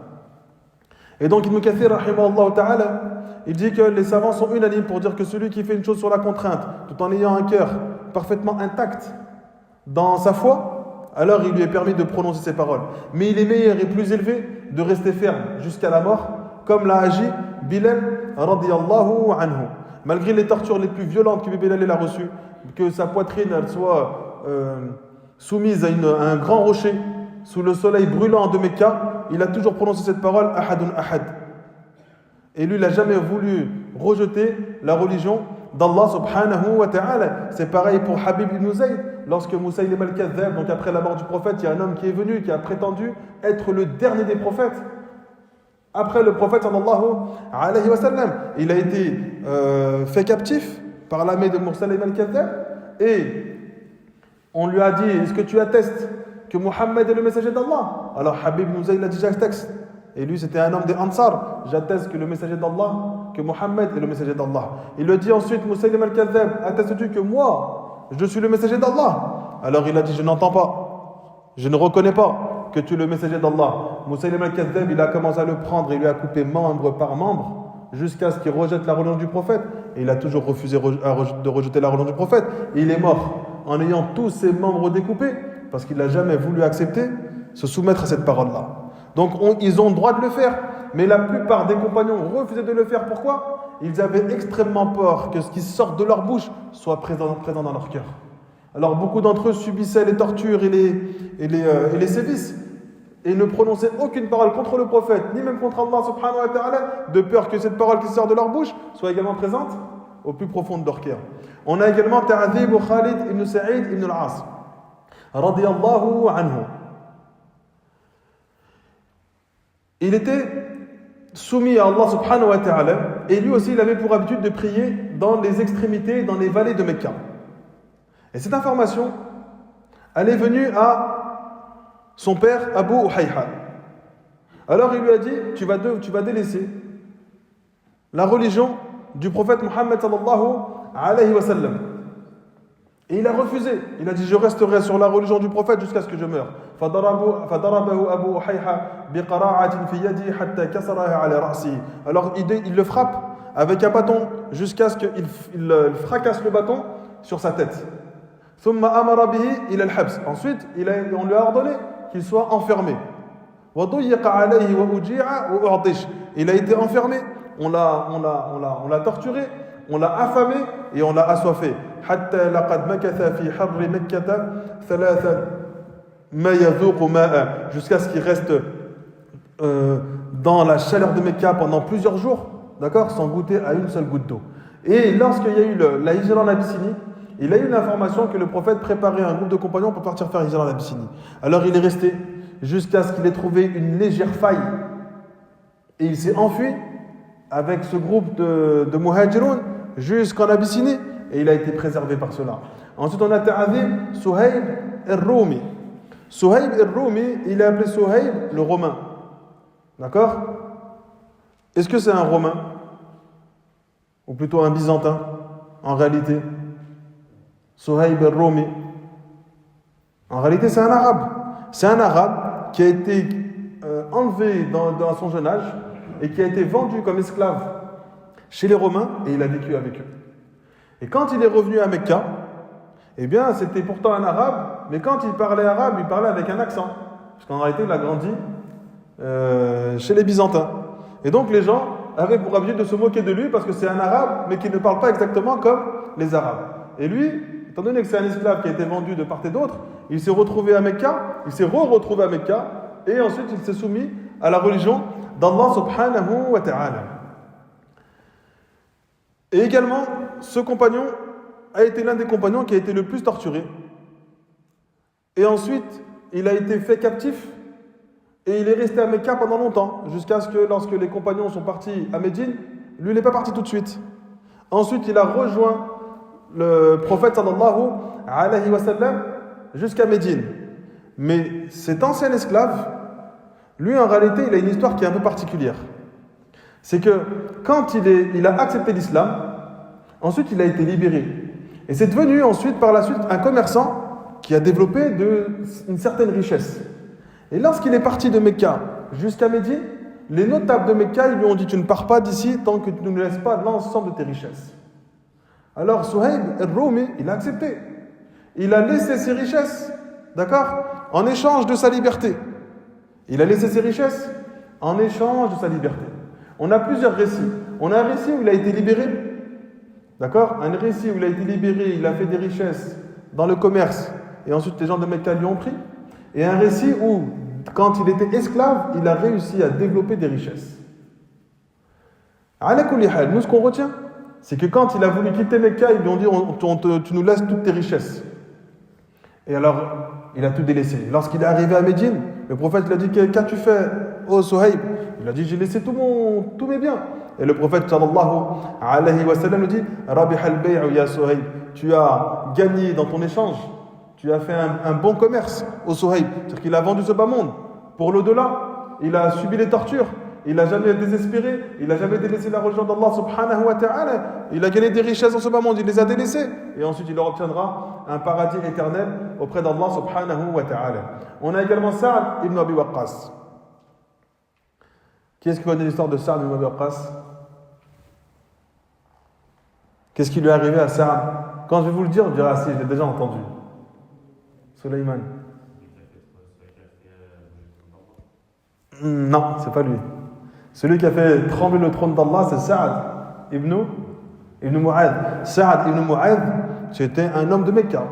Et donc Ibn Kathir rahimahullah ta'ala, il dit que les savants sont unanimes pour dire que celui qui fait une chose sur la contrainte, tout en ayant un cœur parfaitement intact dans sa foi, alors il lui est permis de prononcer ces paroles. Mais il est meilleur et plus élevé de rester ferme jusqu'à la mort, comme l'a agi Bilal radiyallahu anhu. Malgré les tortures les plus violentes que Bilal a reçues, que sa poitrine elle soit soumise à un grand rocher sous le soleil brûlant de Mecca, il a toujours prononcé cette parole Ahadun Ahad. Et lui, il n'a jamais voulu rejeter la religion d'Allah subhanahu wa ta'ala. C'est pareil pour Habib ibn Zayd. Lorsque Moussaïlim al-Kadhdhab, donc après la mort du prophète, il y a un homme qui est venu, qui a prétendu être le dernier des prophètes. Après le prophète sallallahu alayhi wa sallam, il a été fait captif par l'armée de Moussaïlim al-Kadhdhab. Et on lui a dit, est-ce que tu attestes que Mohammed est le messager d'Allah? Alors Habib ibn Zayd a dit, j'atteste. Et lui, c'était un homme des Ansar. J'atteste que le messager d'Allah, que Mohammed est le messager d'Allah. Il le dit ensuite, Moussaïlim al-Kadhdhab, attestes-tu que moi, je suis le messager d'Allah? Alors il a dit, je n'entends pas. Je ne reconnais pas que tu es le messager d'Allah. Moussaïlim al-Kadhdhab, il a commencé à le prendre et lui a coupé membre par membre jusqu'à ce qu'il rejette la religion du prophète. Et il a toujours refusé de rejeter la religion du prophète. Et il est mort en ayant tous ses membres découpés parce qu'il n'a jamais voulu accepter, se soumettre à cette parole-là. Donc ils ont le droit de le faire, mais la plupart des compagnons refusaient de le faire. Pourquoi? Ils avaient extrêmement peur que ce qui sort de leur bouche soit présent dans leur cœur. Alors beaucoup d'entre eux subissaient les tortures et les sévices et ne prononçaient aucune parole contre le prophète, ni même contre Allah subhanahu wa ta'ala, de peur que cette parole qui sort de leur bouche soit également présente au plus profond de leur cœur. On a également Ta'adhib Khalid ibn Sa'id ibn al-As radiyallahu anhu. Il était soumis à Allah subhanahu wa ta'ala et lui aussi il avait pour habitude de prier dans les extrémités, dans les vallées de Mecca. Et cette information, elle est venue à son père Abu Uhayha. Alors il lui a dit, tu vas délaisser la religion du prophète Muhammad sallallahu alayhi wa sallam. Et il a refusé. Il a dit, je resterai sur la religion du prophète jusqu'à ce que je meure. Alors il le frappe avec un bâton jusqu'à ce qu'il fracasse le bâton sur sa tête. Ensuite, on lui a ordonné qu'il soit enfermé. Il a été enfermé, on l'a torturé, on l'a affamé et on l'a assoiffé. Jusqu'à ce qu'il reste dans la chaleur de Mecca pendant plusieurs jours, d'accord, sans goûter à une seule goutte d'eau. Et lorsqu'il y a eu la hijra en Abyssinie, il a eu l'information que le prophète préparait un groupe de compagnons pour partir faire hijra en Abyssinie. Alors il est resté jusqu'à ce qu'il ait trouvé une légère faille et il s'est enfui avec ce groupe de muhajiroun jusqu'en Abyssinie et il a été préservé par cela. Ensuite on a Ta'adhib Suhayb al-Rumi. Suhayb al-Rumi, il est appelé Suhayb le Romain. D'accord? Est-ce que c'est un Romain? Ou plutôt un Byzantin en réalité? Suhayb al-Rumi. En réalité c'est un Arabe. C'est un Arabe qui a été enlevé dans son jeune âge et qui a été vendu comme esclave chez les Romains et il a vécu avec eux. Et quand il est revenu à Mecca, eh bien c'était pourtant un Arabe, mais quand il parlait arabe, il parlait avec un accent. Parce qu'en réalité il a grandi chez les Byzantins. Et donc les gens avaient pour habitude de se moquer de lui parce que c'est un Arabe, mais qui ne parle pas exactement comme les Arabes. Et lui, étant donné que c'est un esclave qui a été vendu de part et d'autre, il s'est retrouvé à Mecca, il s'est retrouvé à Mecca, et ensuite il s'est soumis à la religion d'Allah subhanahu wa ta'ala. Et également, ce compagnon, a été l'un des compagnons qui a été le plus torturé. Et ensuite, il a été fait captif et il est resté à Mecca pendant longtemps, jusqu'à ce que lorsque les compagnons sont partis à Médine, lui il n'est pas parti tout de suite. Ensuite, il a rejoint le prophète sallallahu alayhi wa sallam jusqu'à Médine. Mais cet ancien esclave, lui en réalité, il a une histoire qui est un peu particulière. C'est que quand il a accepté l'islam, ensuite il a été libéré. Et c'est devenu ensuite, par la suite, un commerçant qui a développé une certaine richesse. Et lorsqu'il est parti de Mecca jusqu'à Médine, les notables de Mecca, ils lui ont dit: tu ne pars pas d'ici tant que tu ne nous laisses pas l'ensemble de tes richesses. Alors Suhaib al-Rumi, il a accepté. Il a laissé ses richesses, d'accord, en échange de sa liberté. Il a laissé ses richesses en échange de sa liberté. On a plusieurs récits. On a un récit où il a été libéré, d'accord, un récit où il a été libéré, il a fait des richesses dans le commerce, et ensuite les gens de Mecca lui ont pris. Et un récit où, quand il était esclave, il a réussi à développer des richesses. Ala kulli hal, nous ce qu'on retient, c'est que quand il a voulu quitter Mecca, ils lui ont dit: tu nous laisses toutes tes richesses. Et alors, il a tout délaissé. Lorsqu'il est arrivé à Médine, le prophète lui a dit: qu'as-tu fait, ô Suhaib? Il a dit: j'ai laissé tous mes biens. Et le prophète sallallahu alayhi wa sallam lui dit: Rabih al-bay'u ya Suhaib, tu as gagné dans ton échange. Tu as fait un bon commerce au Suhaib. C'est-à-dire qu'il a vendu ce bas monde pour l'au-delà. Il a subi les tortures. Il n'a jamais désespéré. Il n'a jamais délaissé la religion d'Allah subhanahu wa ta'ala. Il a gagné des richesses dans ce bas monde. Il les a délaissées. Et ensuite, il leur obtiendra un paradis éternel auprès d'Allah subhanahu wa ta'ala. On a également Sa'd ibn Abi Waqqas. Qui est-ce qui connaît l'histoire de Sa'd ibn Abi Waqqas? Qu'est-ce qui lui est arrivé à Sa'd? Quand je vais vous le dire, vous direz: ah si, je l'ai déjà entendu. Sulayman. Non, c'est pas lui. Celui qui a fait trembler le trône d'Allah, c'est Sa'd ibn Mu'adh. Sa'd ibn Mu'adh, c'était un homme de Mecca,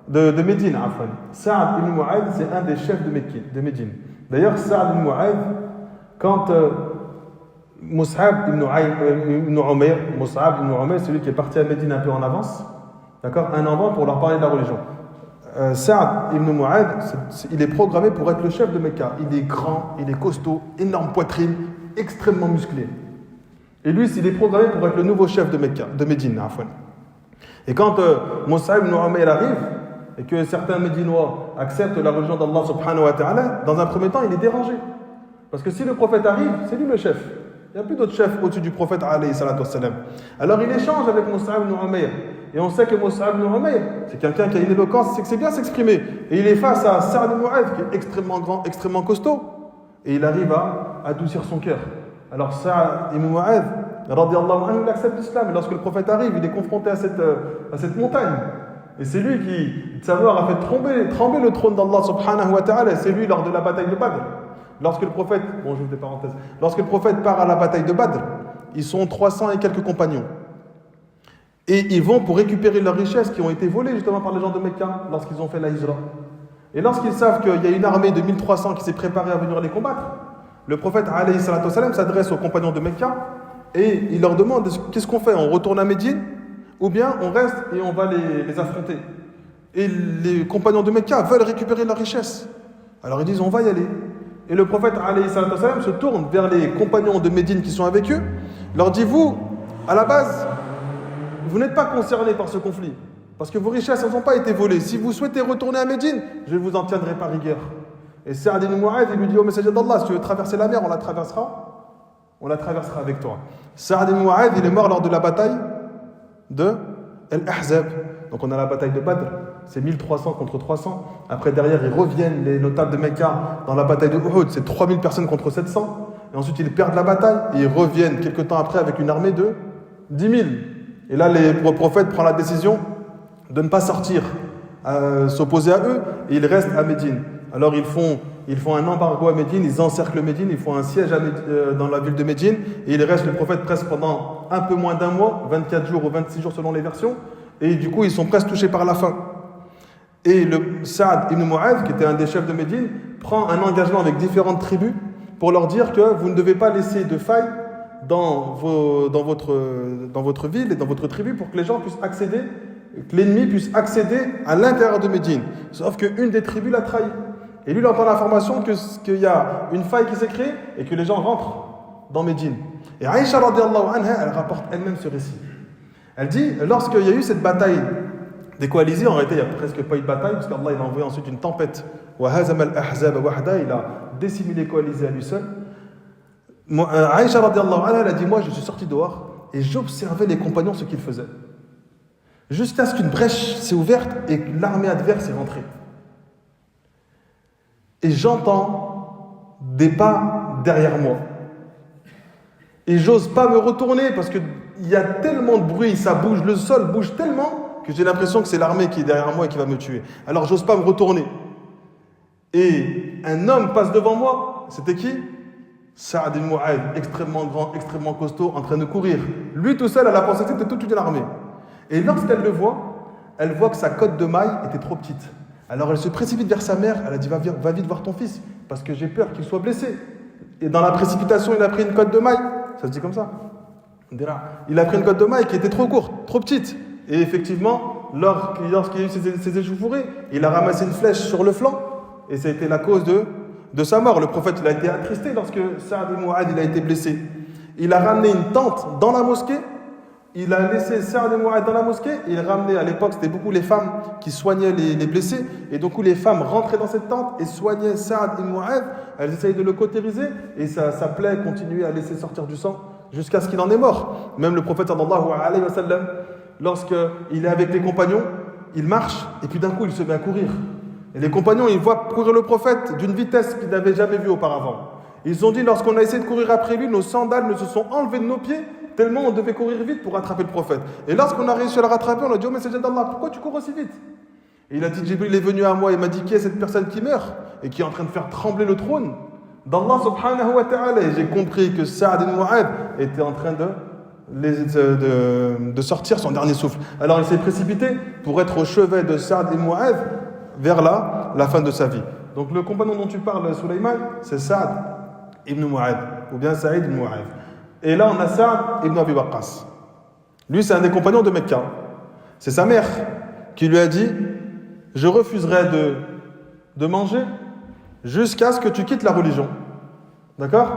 de Médine, afin. Sa'd ibn Mu'adh, c'est un des chefs de Médine. D'ailleurs, Sa'd ibn Mu'adh, quand Mus'ab ibn Umayr, celui qui est parti à Médine un peu en avance, d'accord, un an avant pour leur parler de la religion. Sa'd ibn Mu'adh, il est programmé pour être le chef de Mecca. Il est grand, il est costaud, énorme poitrine, extrêmement musclé. Et lui, il est programmé pour être le nouveau chef de Mecca, de Médine. Et quand Mus'ab ibn Umayr arrive, et que certains Médinois acceptent la religion d'Allah subhanahu wa ta'ala, dans un premier temps, il est dérangé. Parce que si le prophète arrive, c'est lui le chef. Il n'y a plus d'autre chef au-dessus du prophète alayhi salatu wassalam. Alors il échange avec Mus'ab ibn Umayr. Et on sait que Mus'ab ibn Umayr, c'est quelqu'un qui a une éloquence, c'est que c'est bien s'exprimer. Et il est face à Sa'd ibn Mu'adh, qui est extrêmement grand, extrêmement costaud. Et il arrive à adoucir son cœur. Alors Sa'd ibn Mu'adh, radiyallahu anhu, il accepte l'islam. Et lorsque le prophète arrive, il est confronté à cette montagne. Et c'est lui qui, de savoir, a fait trembler le trône d'Allah subhanahu wa ta'ala. C'est lui lors de la bataille de Badr. Lorsque le prophète, j'ouvre des parenthèses, lorsque le prophète part à la bataille de Badr, ils sont 300 et quelques compagnons. Et ils vont pour récupérer leurs richesses qui ont été volées justement par les gens de Mecca lorsqu'ils ont fait la hijra. Et lorsqu'ils savent qu'il y a une armée de 1300 qui s'est préparée à venir les combattre, le prophète alayhi salatu wassalam s'adresse aux compagnons de Mecca et il leur demande: qu'est-ce qu'on fait? On retourne à Médine ou bien on reste et on va les affronter? Et les compagnons de Mecca veulent récupérer leurs richesses. Alors ils disent: on va y aller. Et le prophète alayhi salatu wassalam se tourne vers les compagnons de Médine qui sont avec eux, leur dit: vous, à la base, vous n'êtes pas concernés par ce conflit, parce que vos richesses n'ont pas été volées. Si vous souhaitez retourner à Médine, je ne vous en tiendrai pas rigueur. Et Sa'd ibn Mu'adh, il lui dit: au messager d'Allah, si tu veux traverser la mer, on la traversera avec toi. Sa'd ibn Mu'adh, il est mort lors de la bataille de Al-Ahzab. Donc on a la bataille de Badr, c'est 1300 contre 300. Après, derrière, ils reviennent, les notables de Mecca, dans la bataille de Uhud, c'est 3000 personnes contre 700. Et ensuite, ils perdent la bataille et ils reviennent quelques temps après avec une armée de 10 000. Et là, le prophète prend la décision de ne pas sortir, s'opposer à eux, et ils restent à Médine. Alors ils font un embargo à Médine, ils encerclent Médine, ils font un siège dans la ville de Médine, et il reste le prophète presque pendant un peu moins d'un mois, 24 jours ou 26 jours selon les versions, et du coup ils sont presque touchés par la faim. Et le Sa'd ibn Mu'adh, qui était un des chefs de Médine, prend un engagement avec différentes tribus pour leur dire que vous ne devez pas laisser de faille dans votre ville et dans votre tribu pour que les gens puissent accéder que l'ennemi puisse accéder à l'intérieur de Médine. Sauf qu'une des tribus l'a trahi. Et lui, il entend l'information qu'il y a une faille qui s'est créée et que les gens rentrent dans Médine. Et Aïcha radiallahu anha, elle rapporte elle-même ce récit. Elle dit, lorsqu'il y a eu cette bataille des coalisés, en réalité, il n'y a presque pas eu de bataille, parce qu'Allah il a envoyé ensuite une tempête. Il a décimé les coalisés à lui seul. Aïcha radiallahu anha, elle a dit, moi, je suis sorti dehors et j'observais les compagnons ce qu'ils faisaient. Jusqu'à ce qu'une brèche s'est ouverte et que l'armée adverse est rentrée. Et j'entends des pas derrière moi. Et j'ose pas me retourner parce qu'il y a tellement de bruit, ça bouge, le sol bouge tellement que j'ai l'impression que c'est l'armée qui est derrière moi et qui va me tuer. Alors j'ose pas me retourner. Et un homme passe devant moi. C'était qui? Sa'd ibn Mu'adh, extrêmement grand, extrêmement costaud, en train de courir. Lui tout seul, elle a pensé que c'était toute une armée. Et lorsqu'elle le voit, elle voit que sa cotte de maille était trop petite. Alors elle se précipite vers sa mère, elle a dit va vite voir ton fils, parce que j'ai peur qu'il soit blessé. Et dans la précipitation, il a pris une cotte de maille. Ça se dit comme ça. Il a pris une cotte de maille qui était trop courte, trop petite. Et effectivement, lorsqu'il y a eu ses échauffourées, il a ramassé une flèche sur le flanc, et ça a été la cause de sa mort. Le prophète il a été attristé lorsque Sa'd ibn Mu'adh il a été blessé. Il a ramené une tente dans la mosquée. Il a laissé Sa'd ibn Mu'adh dans la mosquée. Il ramenait, à l'époque, c'était beaucoup les femmes qui soignaient les blessés. Et donc, les femmes rentraient dans cette tente et soignaient Sa'd ibn Mu'adh. Elles essayaient de le cautériser et sa plaie continuait à laisser sortir du sang jusqu'à ce qu'il en est mort. Même le prophète sallallahu alayhi wa sallam, lorsqu'il est avec les compagnons, il marche et puis d'un coup, il se met à courir. Et les compagnons, ils voient courir le prophète d'une vitesse qu'ils n'avaient jamais vue auparavant. Ils ont dit, lorsqu'on a essayé de courir après lui, nos sandales ne se sont enlevées de nos pieds, tellement on devait courir vite pour rattraper le prophète. Et lorsqu'on a réussi à le rattraper, on a dit, oh messager d'Allah, pourquoi tu cours aussi vite? Et il a dit, Jibril est venu à moi et m'a dit, qui est cette personne qui meurt et qui est en train de faire trembler le trône d'Allah subhanahu wa ta'ala. Et j'ai compris que Sa'd ibn Mu'adh était en train de sortir son dernier souffle. Alors il s'est précipité pour être au chevet de Sa'd ibn Mu'adh vers la fin de sa vie. Donc le compagnon dont tu parles, Sulayman, c'est Sa'd ibn Mu'adh, ou bien Sa'id ibn Mu'adh. Et là, on a Sa'd ibn Abi Waqqas. Lui, c'est un des compagnons de Mecca. C'est sa mère qui lui a dit, je refuserai de manger jusqu'à ce que tu quittes la religion. D'accord?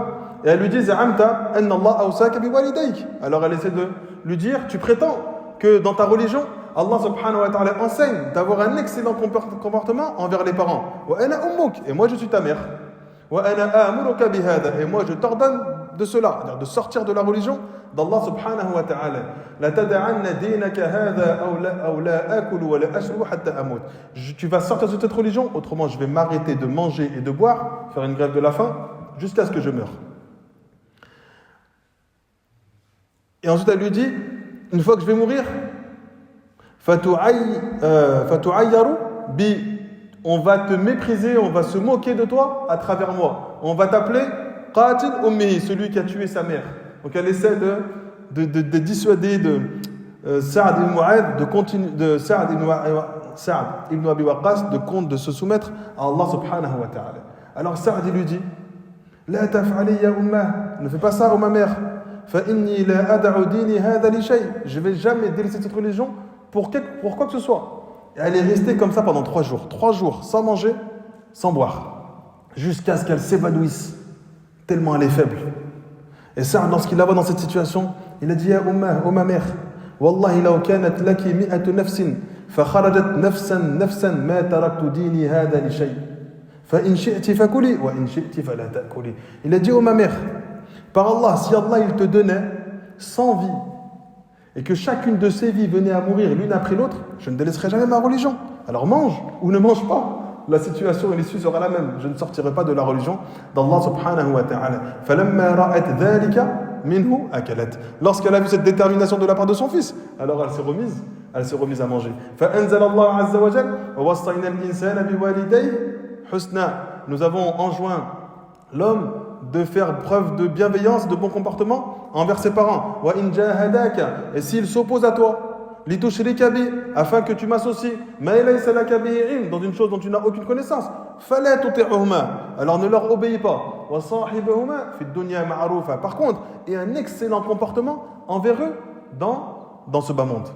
Et elle lui dit, Za'amta anna Allah awsaka bi walidayk. Alors elle essaie de lui dire, tu prétends que dans ta religion, Allah subhanahu wa ta'ala enseigne d'avoir un excellent comportement envers les parents. Wa ana ummuk, et moi je suis ta mère. Wa ana amuruka bi hada, et moi je t'ordonne de cela, de sortir de la religion d'Allah subhanahu wa ta'ala. La tada'anna dinaka hada aw la akulu wa la ashru hatta amut. Tu vas sortir de cette religion, autrement je vais m'arrêter de manger et de boire, faire une grève de la faim jusqu'à ce que je meure. Et ensuite elle lui dit, une fois que je vais mourir, on va te mépriser, on va se moquer de toi à travers moi. On va t'appeler Qatil Ummihi, celui qui a tué sa mère. Donc elle essaie de dissuader Sa'd ibn Mu'adh de Sa'd ibn Abi Waqqas de se soumettre à Allah subhanahu wa ta'ala. Alors Sa'd lui dit, La taf'ali ya ummah, ne fais pas ça, ô ma mère. Fa inni la ad'u dini hadha li shay. Je vais jamais délaisser cette religion pour quoi que ce soit. Et elle est restée comme ça pendant 3 jours. 3 jours, sans manger, sans boire. Jusqu'à ce qu'elle s'évanouisse. Tellement elle est faible. Et ça, lorsqu'il la voit dans cette situation, il a dit, Ya Ummah, ô ma mère, Wallahi law kanat laki mi'atu nafsin, fa kharajat nafsan ma taraktu dini hada li shay. Fa in shi'ti fakuli, wa in shi'ti fala ta'kuli. Il a dit, ô ma mère, par Allah, si Allah il te donnait 100 vies, et que chacune de ces vies venait à mourir l'une après l'autre, je ne délaisserai jamais ma religion. Alors mange ou ne mange pas. La situation et l'issue sera la même. Je ne sortirai pas de la religion d'Allah subhanahu wa ta'ala. فَلَمَّا رَأَتْ ذَلِكَ مِنْهُ أَكَلَتْ. Lorsqu'elle a vu cette détermination de la part de son fils, alors elle s'est remise à manger. فَأَنزَلَ اللَّهُ عَزَّ وَجَلَّ وَوَصَّيْنَا الْإِنسَانَ بِوَالِدَيْهِ حُسْنًا. Nous avons enjoint l'homme de faire preuve de bienveillance, de bon comportement envers ses parents. Wa in jahadaka, et s'il s'oppose à toi, litushrika bi, afin que tu m'associes, ma laysa laka bihi ilm, dans une chose dont tu n'as aucune connaissance, fala tuti'uhuma, alors ne leur obéis pas. Wa sahibuhuma fi dunya ma'rufa. Par contre, et un excellent comportement envers eux dans ce bas monde.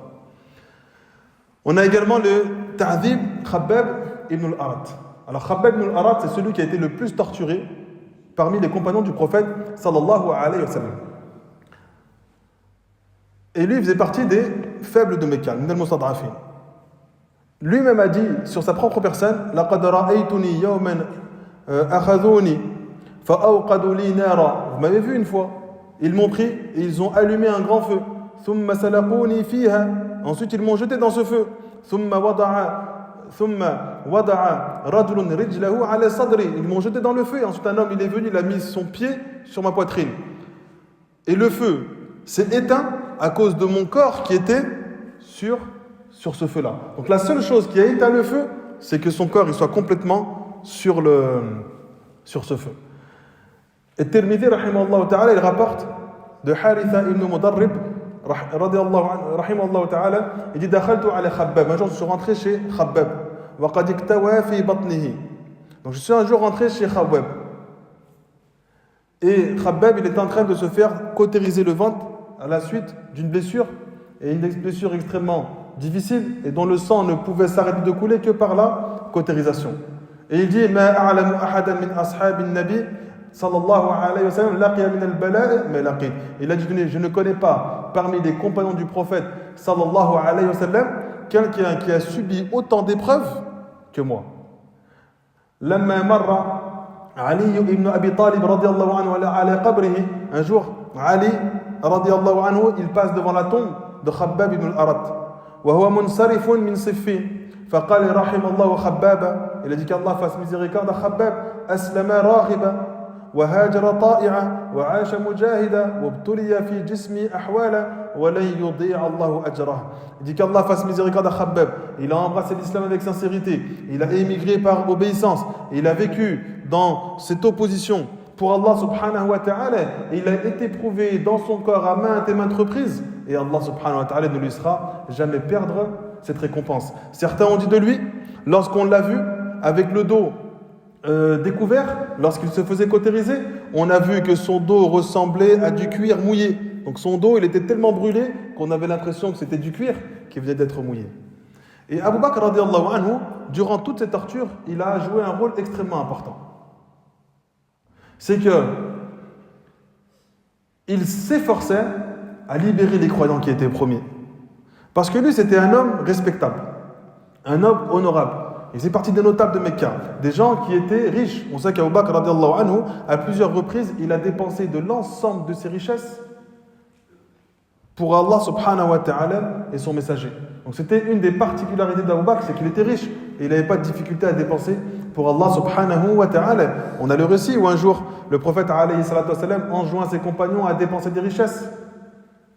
On a également le ta'dhib Khabbab ibn al-Arat. Alors Khabbab ibn al-Arat, c'est celui qui a été le plus torturé parmi les compagnons du prophète sallallahu alayhi wa sallam. Et lui, il faisait partie des faibles de Mecca, min al-mustad'afin. Lui-même a dit sur sa propre personne: laqad ra'aytuni yawman akhadhuni fa awqadu li nara. Vous m'avez vu une fois, ils m'ont pris et ils ont allumé un grand feu. Thumma salaquni fiha. Ensuite ils m'ont jeté dans ce feu. Thumma wada'a rajulun rijlahu ala sadri. Ils m'ont jeté dans le feu et ensuite un homme il est venu, il a mis son pied sur ma poitrine. Et le feu s'est éteint à cause de mon corps qui était sur ce feu-là. Donc la seule chose qui a éteint le feu, c'est que son corps il soit complètement sur ce feu. Et Tirmidhi rahimahullah ta'ala, il rapporte de Haritha ibn Mudarrib rahimahullah ta'ala, il dit: dakhaltu ala Khabbab. Un jour je suis rentré chez Khabbab. Wa qad iktawa fi batnihi. Donc je suis un jour rentré chez Khabbab. Et Khabbab il est en train de se faire cautériser le ventre à la suite d'une blessure, et une blessure extrêmement difficile et dont le sang ne pouvait s'arrêter de couler que par la cautérisation. Et il dit: ma a'lamu ahadan min ashabin nabi sallallahu alayhi wa sallam laqiya min al-bala'i ma laqi. Il a dit: je ne connais pas parmi les compagnons du prophète sallallahu alayhi wa sallam quelqu'un qui a subi autant d'épreuves que moi. Lamma marra Ali ibn Abi Talib radiyallahu anhu ala qabrihi. Un jour, Ali radiyallahu anhu, il passe devant la tombe de Khabbab ibn al-Arat. وهو منصرف من صفين فقال رحم الله خبابا. Il a dit qu'Allah fasse miséricorde à Khabbab. أسلم راغبا وهاجر طائعا وعاش مجاهدا وابتلي في جسمي أحوالا ولن يضيع الله أجره. Il dit qu'Allah fasse miséricorde à Khabbab. Il a embrassé l'islam avec sincérité, il a émigré par obéissance, il a vécu dans cette opposition pour Allah subhanahu wa ta'ala, et il a été prouvé dans son corps à maintes et maintes reprises, et Allah subhanahu wa ta'ala ne lui sera jamais perdre cette récompense. Certains ont dit de lui, lorsqu'on l'a vu avec le dos découvert, lorsqu'il se faisait cautériser, on a vu que son dos ressemblait à du cuir mouillé. Donc son dos il était tellement brûlé qu'on avait l'impression que c'était du cuir qui venait d'être mouillé. Et Abu Bakr radiallahu anhu, durant toutes ces tortures, il a joué un rôle extrêmement important. C'est que il s'efforçait à libérer les croyants qui étaient promis. Parce que lui, c'était un homme respectable, un homme honorable. Il faisait partie des notables de Mecca, des gens qui étaient riches. On sait qu'Abu Bakr radiallahu anhu, à plusieurs reprises, il a dépensé de l'ensemble de ses richesses pour Allah subhanahu wa ta'ala et son messager. Donc c'était une des particularités d'Abu Bakr, c'est qu'il était riche et il n'avait pas de difficulté à dépenser pour Allah subhanahu wa ta'ala. On a le récit où un jour le prophète alayhi salatu wasalam enjoint ses compagnons à dépenser des richesses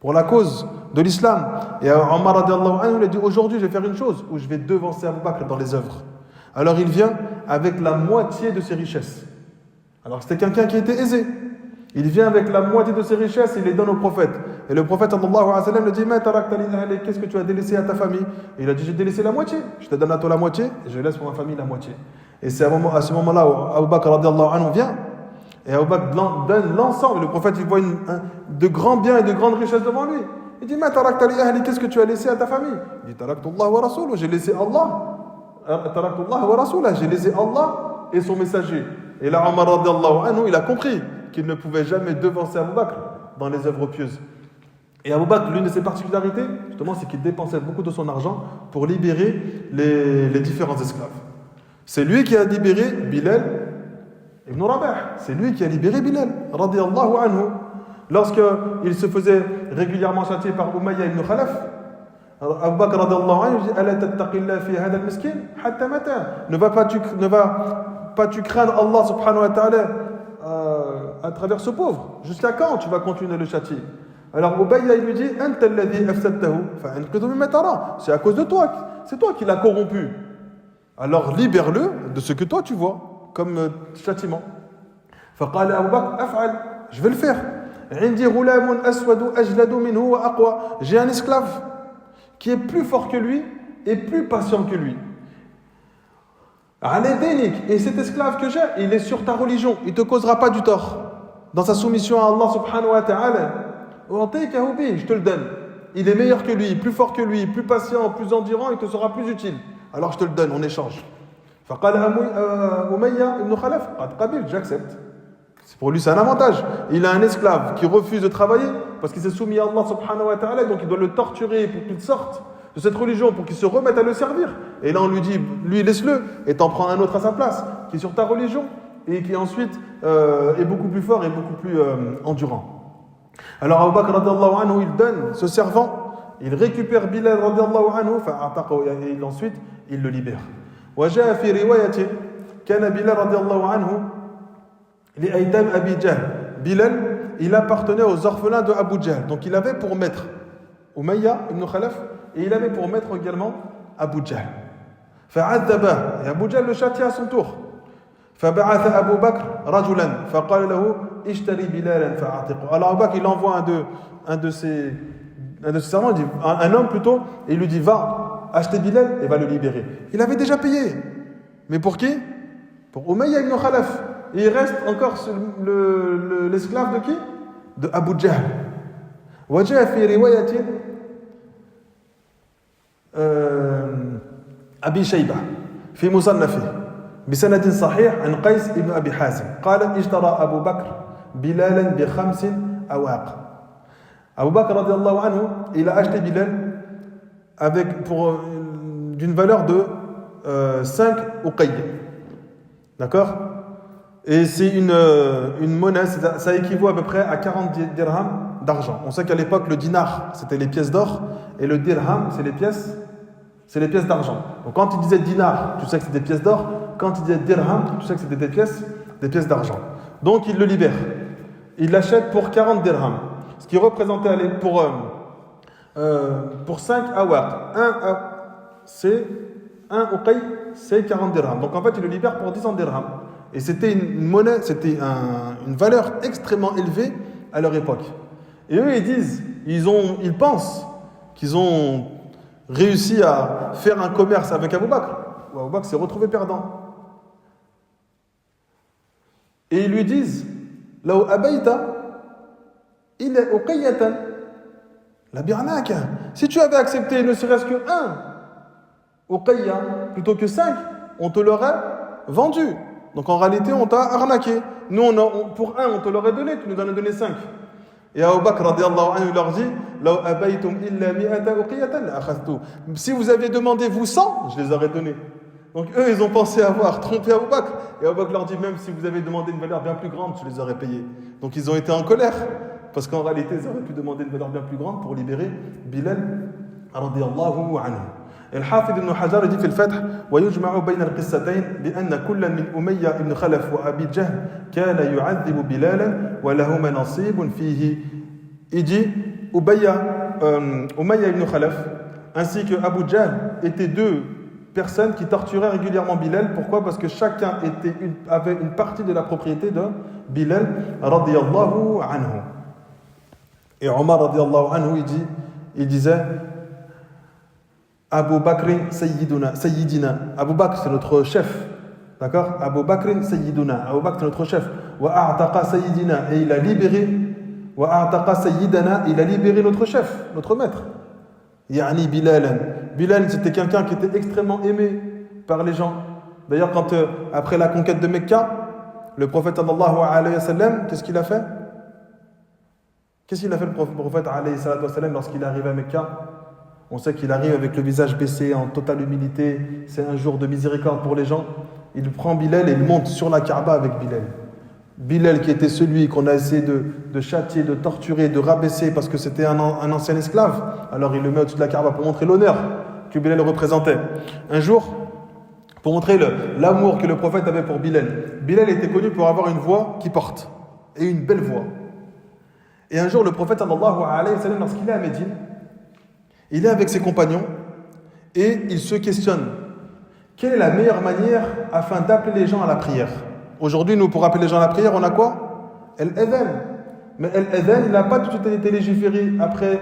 pour la cause de l'islam. Et Omar radiallahu anhu il a dit: aujourd'hui je vais faire une chose où je vais devancer Abu Bakr dans les œuvres. Alors il vient avec la moitié de ses richesses. Alors c'était quelqu'un qui était aisé. Il vient avec la moitié de ses richesses et il les donne au prophète. Et le prophète sallallahu alayhi wa sallam lui dit: ma tarakta li ahli, qu'est-ce que tu as délaissé à ta famille? Et il a dit: j'ai délaissé la moitié. Je te donne à toi la moitié et je laisse pour ma famille la moitié. Et c'est à ce moment-là où Abu Bakr radiallahu anhu vient. Et Abu Bakr donne l'ensemble. Et le prophète il voit de grands biens et de grandes richesses devant lui. Il dit: ma tarakta li ahli, qu'est-ce que tu as laissé à ta famille? Il dit: taraktu Allah wa rasuluhu, j'ai laissé Allah. Taraktu Allah wa rasuluhu, j'ai laissé Allah et son messager. Et là Omar radiallahu anhu il a compris qu'il ne pouvait jamais devancer Abu Bakr dans les œuvres pieuses. Et Abu Bakr, l'une de ses particularités, justement, c'est qu'il dépensait beaucoup de son argent pour libérer les différents esclaves. C'est lui qui a libéré Bilal ibn Rabah. C'est lui qui a libéré Bilal, radiyallahu anhu. Lorsqu'il se faisait régulièrement châtier par Umayya ibn Khalaf, Abu Bakr radiyallahu anhu dit: Ala tattaqillah fi hadha al-miskin hatta mata. Ne va pas tu craindre Allah subhanahu wa ta'ala à travers ce pauvre. Jusqu'à quand tu vas continuer le châtier? Alors Ubayya il lui dit: Anta alladhi afsadtahu fa'anqidhu mimma tara. C'est à cause de toi, c'est toi qui l'as corrompu. Alors libère-le de ce que toi tu vois comme châtiment. Faqala Abu Bakr: af'al, je vais le faire. Indi ghulamun aswadu ajladu minhu wa aqwa. J'ai un esclave qui est plus fort que lui et plus patient que lui. Et cet esclave que j'ai, il est sur ta religion, il ne te causera pas du tort. Dans sa soumission à Allah subhanahu wa ta'ala, je te le donne. il est meilleur que lui, plus fort que lui, plus patient, plus endurant, il te sera plus utile. Alors je te le donne, on échange. فقال أمية ibn Khalaf, قد قبلت, j'accepte. Pour lui, c'est un avantage. Il a un esclave qui refuse de travailler parce qu'il s'est soumis à Allah subhanahu wa ta'ala, donc il doit le torturer pour qu'il sorte de cette religion, pour qu'il se remette à le servir. Et là, on lui dit, lui, laisse-le, et t'en prends un autre à sa place, qui est sur ta religion, et qui ensuite est beaucoup plus fort et beaucoup plus endurant. Alors, Abu Bakr radiallahu anhu, il donne ce servant, il récupère Bilal radiallahu anhu, et ensuite, il le libère. وجاء في رواية كان بلال رضي الله عنه لأيتام أبي جهل. Bilal, il appartenait aux orphelins de Abu Jahl. Donc il avait pour maître Umayya ibn Khalaf et il avait pour maître également Abu Jahl. فعذبه, et Abu Jahl le châtia à son tour. فبعث أبو بكر رجلا فقال له اشتري بلالا فأعتقه. Alors Abu Bakr, il envoie un de ses servants, un homme plutôt, et il lui dit va acheter Bilal et va le libérer. Il avait déjà payé. Mais pour qui? Pour Umayya ibn Khalaf. Et il reste encore l'esclave de qui? De Abu Jahl. وجاء في رواية أبي شيبة في مصنفه بسند صحيح عن قيس ابن أبي حازم قال اشترى أبو بكر بلالا ب5 أواق. Abu Bakr radiallahu anhu, il a acheté Bilal d'une valeur de 5 uqayy. D'accord? Et c'est une monnaie, ça équivaut à peu près à 40 dirhams d'argent. On sait qu'à l'époque, le dinar, c'était les pièces d'or, et le dirham, c'est les pièces d'argent. Donc quand il disait dinar, tu sais que c'est des pièces d'or. Quand il disait dirham, tu sais que c'était des pièces d'argent. Donc il le libère. Il l'achète pour 40 dirhams. Ce qui représentait pour 5 awaq. Un uqay, c'est 40 dirhams. Donc en fait, il le libère pour 10 dirhams. Et c'était une monnaie, c'était une valeur extrêmement élevée à leur époque. Et eux, ils disent, ils pensent qu'ils ont réussi à faire un commerce avec Abu Bakr. Abu Bakr s'est retrouvé perdant. Et ils lui disent, Law abayta, il est uqayyatan. La birnaka. Si tu avais accepté ne serait-ce que un uqayya plutôt que 5, on te l'aurait vendu. Donc en réalité, on t'a arnaqué. Nous, pour un, on te l'aurait donné, tu nous en as donné 5. Et Abu Bakr radiallahu anhu leur dit Law abaytum illa mi'ata uqiyatan la akhadhtu. Si vous aviez demandé vous 100, je les aurais donnés. Donc eux, ils ont pensé avoir trompé Abu Bakr. Et Abu Bakr leur dit même si vous avez demandé une valeur bien plus grande, je les aurais payés. Donc ils ont été en colère. Parce qu'en réalité, ils auraient pu demander une valeur bien plus grande pour libérer Bilal radiallahu anhu. الحافظ ابن حجر dit في الفتح ويجمع بين القصتين بأن كل من أمية بن خلف وأبي جهل كان يعذب بلالا ولهما نصيب فيه. Il dit Umayya ibn Khalaf ainsi que Abu Jahl étaient deux personnes qui torturaient régulièrement Bilal. Pourquoi? Parce que chacun avait une partie de la propriété de Bilal radiyallahu anhu. Et Omar radiyallahu anhu il disait Abu Bakr Sayyidina. Abu Bakr c'est notre chef. D'accord? Abu Bakr Sayyiduna. Abu Bakr c'est notre chef. Wa a'taqa Sayyidina. Et il a libéré. Wa a'taqa Sayyidana. Il a libéré notre chef, notre maître. Yani Bilalan. Bilal c'était quelqu'un qui était extrêmement aimé par les gens. D'ailleurs quand après la conquête de Mecca, le prophète sallallahu alayhi wa sallam, qu'est-ce qu'il a fait? Qu'est-ce qu'il a fait le prophète alayhi salatu wa sallam lorsqu'il est arrivé à Mecca? On sait qu'il arrive avec le visage baissé, en totale humilité. C'est un jour de miséricorde pour les gens. Il prend Bilal et il monte sur la Kaaba avec Bilal. Bilal qui était celui qu'on a essayé de châtier, de torturer, de rabaisser parce que c'était un ancien esclave. Alors il le met au-dessus de la Kaaba pour montrer l'honneur que Bilal représentait. Un jour, pour montrer l'amour que le prophète avait pour Bilal. Bilal était connu pour avoir une voix qui porte. Et une belle voix. Et un jour, le prophète sallallahu alayhi wa sallam, lorsqu'il est à Médine, il est avec ses compagnons et il se questionne. Quelle est la meilleure manière afin d'appeler les gens à la prière? Aujourd'hui, nous, pour appeler les gens à la prière, on a quoi? El-Adhan. Mais El-Adhan, il n'a pas tout été légiféré après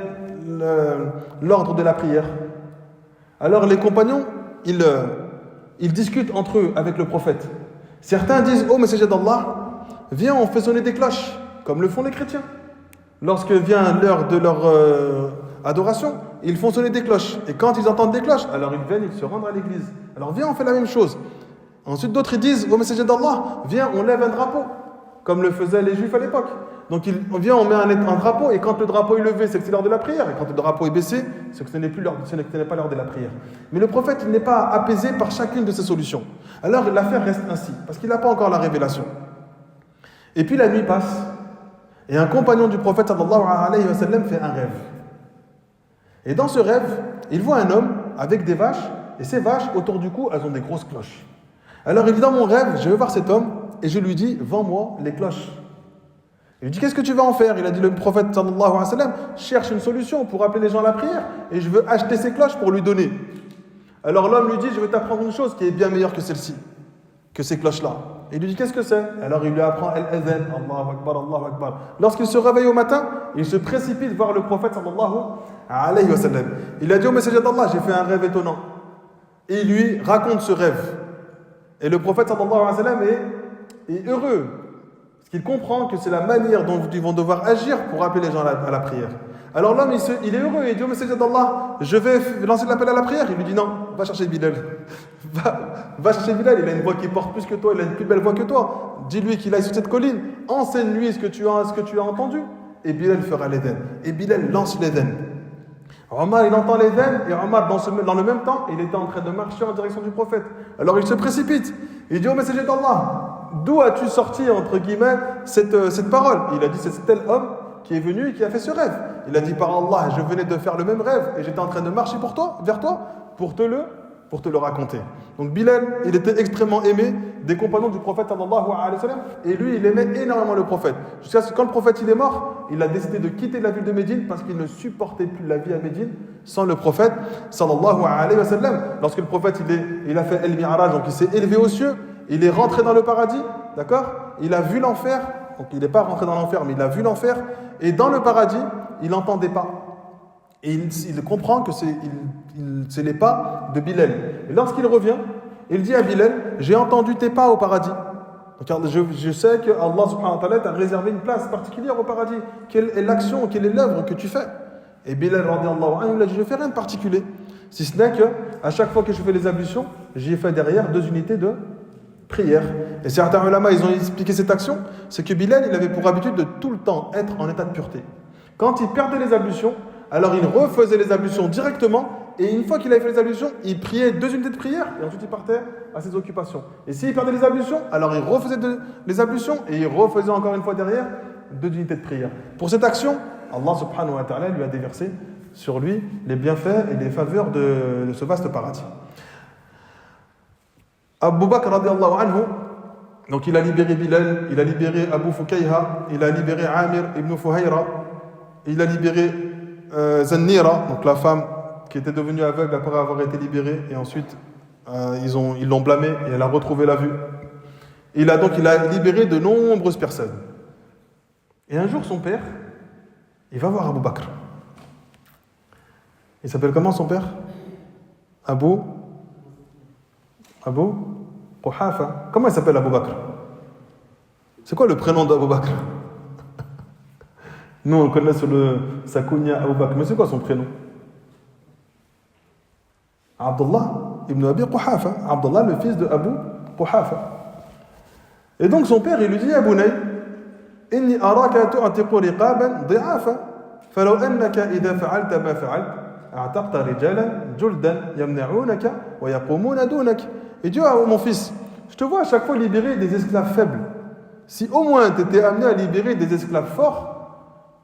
l'ordre de la prière. Alors les compagnons, ils discutent entre eux avec le prophète. Certains disent, oh messager d'Allah, viens, on fait sonner des cloches, comme le font les chrétiens. Lorsque vient l'heure de leur adoration, ils font sonner des cloches. Et quand ils entendent des cloches, alors ils viennent, ils se rendent à l'église. Alors viens, on fait la même chose. Ensuite, d'autres ils disent, ô messager d'Allah, viens, on lève un drapeau, comme le faisaient les juifs à l'époque. Donc on vient, on met un drapeau, et quand le drapeau est levé, c'est que c'est l'heure de la prière. Et quand le drapeau est baissé, c'est que ce n'est pas l'heure de la prière. Mais le prophète, il n'est pas apaisé par chacune de ces solutions. Alors l'affaire reste ainsi, parce qu'il n'a pas encore la révélation. Et puis la nuit passe, et un compagnon du prophète sallallahu alayhi wa sallam fait un rêve. Et dans ce rêve, il voit un homme avec des vaches, et ces vaches, autour du cou, elles ont des grosses cloches. Alors il dit, dans mon rêve, je vais voir cet homme, et je lui dis, vends-moi les cloches. Il lui dit, qu'est-ce que tu vas en faire? Il a dit, le prophète sallallahu alayhi wa sallam cherche une solution pour appeler les gens à la prière, et je veux acheter ces cloches pour lui donner. Alors l'homme lui dit, je vais t'apprendre une chose qui est bien meilleure que celle-ci, que ces cloches-là. Et il lui dit, qu'est-ce que c'est? Alors il lui apprend Al-Adhan, Allahu Akbar, Allahu Akbar. Lorsqu'il se réveille au matin, il se précipite voir le prophète sallallahu alayhi wa sallam. Il a dit au messager d'Allah, j'ai fait un rêve étonnant. Et il lui raconte ce rêve. Et le prophète sallallahu alayhi wa sallam est heureux. Parce qu'il comprend que c'est la manière dont ils vont devoir agir pour appeler les gens à la prière. Alors l'homme, il est heureux, il dit au messager d'Allah, je vais lancer l'appel à la prière. Il lui dit non, va chercher Bilal. Va chercher Bilal, il a une voix qui porte plus que toi, il a une plus belle voix que toi. Dis-lui qu'il aille sur cette colline, enseigne-lui ce que tu as entendu. Et Bilal fera l'Éden. Et Bilal lance l'Éden. Omar, il entend l'Éden, et Omar, dans le même temps, il était en train de marcher en direction du prophète. Alors il se précipite. Il dit au messager d'Allah, d'où as-tu sorti, entre guillemets, cette parole? Il a dit, c'est tel homme qui est venu et qui a fait ce rêve. Il a dit, par Allah, je venais de faire le même rêve et j'étais en train de marcher vers toi pour te le raconter. Donc Bilal, il était extrêmement aimé des compagnons du prophète sallallahu alayhi wa sallam, et lui, il aimait énormément le prophète. Jusqu'à ce que quand le prophète il est mort, il a décidé de quitter la ville de Médine parce qu'il ne supportait plus la vie à Médine sans le prophète sallallahu alayhi wa sallam. Lorsque le prophète il a fait El-Mi'raj, donc il s'est élevé aux cieux, il est rentré dans le paradis, d'accord? Il a vu l'enfer, donc il n'est pas rentré dans l'enfer, mais il a vu l'enfer, et dans le paradis, il n'entendait pas. Et il comprend que c'est les pas de Bilal. Et lorsqu'il revient, il dit à Bilal, j'ai entendu tes pas au paradis. Donc je sais que Allah subhanahu wa ta'ala t'a réservé une place particulière au paradis. Quelle est l'action, quelle est l'œuvre que tu fais? Et Bilal radiyallahu anhu, il a dit, je ne fais rien de particulier. Si ce n'est qu'à chaque fois que je fais les ablutions, j'y ai fait derrière 2 unités de prière. Et certains ulama, ils ont expliqué cette action, c'est que Bilal, il avait pour habitude de tout le temps être en état de pureté. Quand il perdait les ablutions, alors il refaisait les ablutions directement, et une fois qu'il avait fait les ablutions, il priait 2 unités de prière, et ensuite il partait à ses occupations. Et s'il perdait les ablutions, alors il refaisait les ablutions, et il refaisait encore une fois derrière 2 unités de prière. Pour cette action, Allah subhanahu wa ta'ala lui a déversé sur lui les bienfaits et les faveurs de ce vaste paradis. Abu Bakr radiallahu anhu, donc il a libéré Bilal, il a libéré Abu Fukayha, il a libéré Amir ibn Fuhayra, il a libéré Zannira, donc la femme qui était devenue aveugle après avoir été libérée, et ensuite ils l'ont blâmée et elle a retrouvé la vue. Il a libéré de nombreuses personnes. Et un jour son père, il va voir Abu Bakr. Il s'appelle comment son père? Abu Quhafa. Comment il s'appelle Abu Bakr? C'est quoi le prénom d'Abu Bakr? Nous on connaît sur sa kunya Abu Bakr, mais c'est quoi son prénom? Abdullah ibn Abi Quhafa. Abdullah, le fils de Abu Quhafa. Et donc son père, il lui dit, Abunay, inni araka tu'atiqu riqaban di'afa, falaw annaka idha fa'alta ma fa'alta, a'taqta rijalan juldan yamna'unaka wa yaqumuna dunak. Et Dieu, mon fils, je te vois à chaque fois libérer des esclaves faibles. Si au moins tu étais amené à libérer des esclaves forts,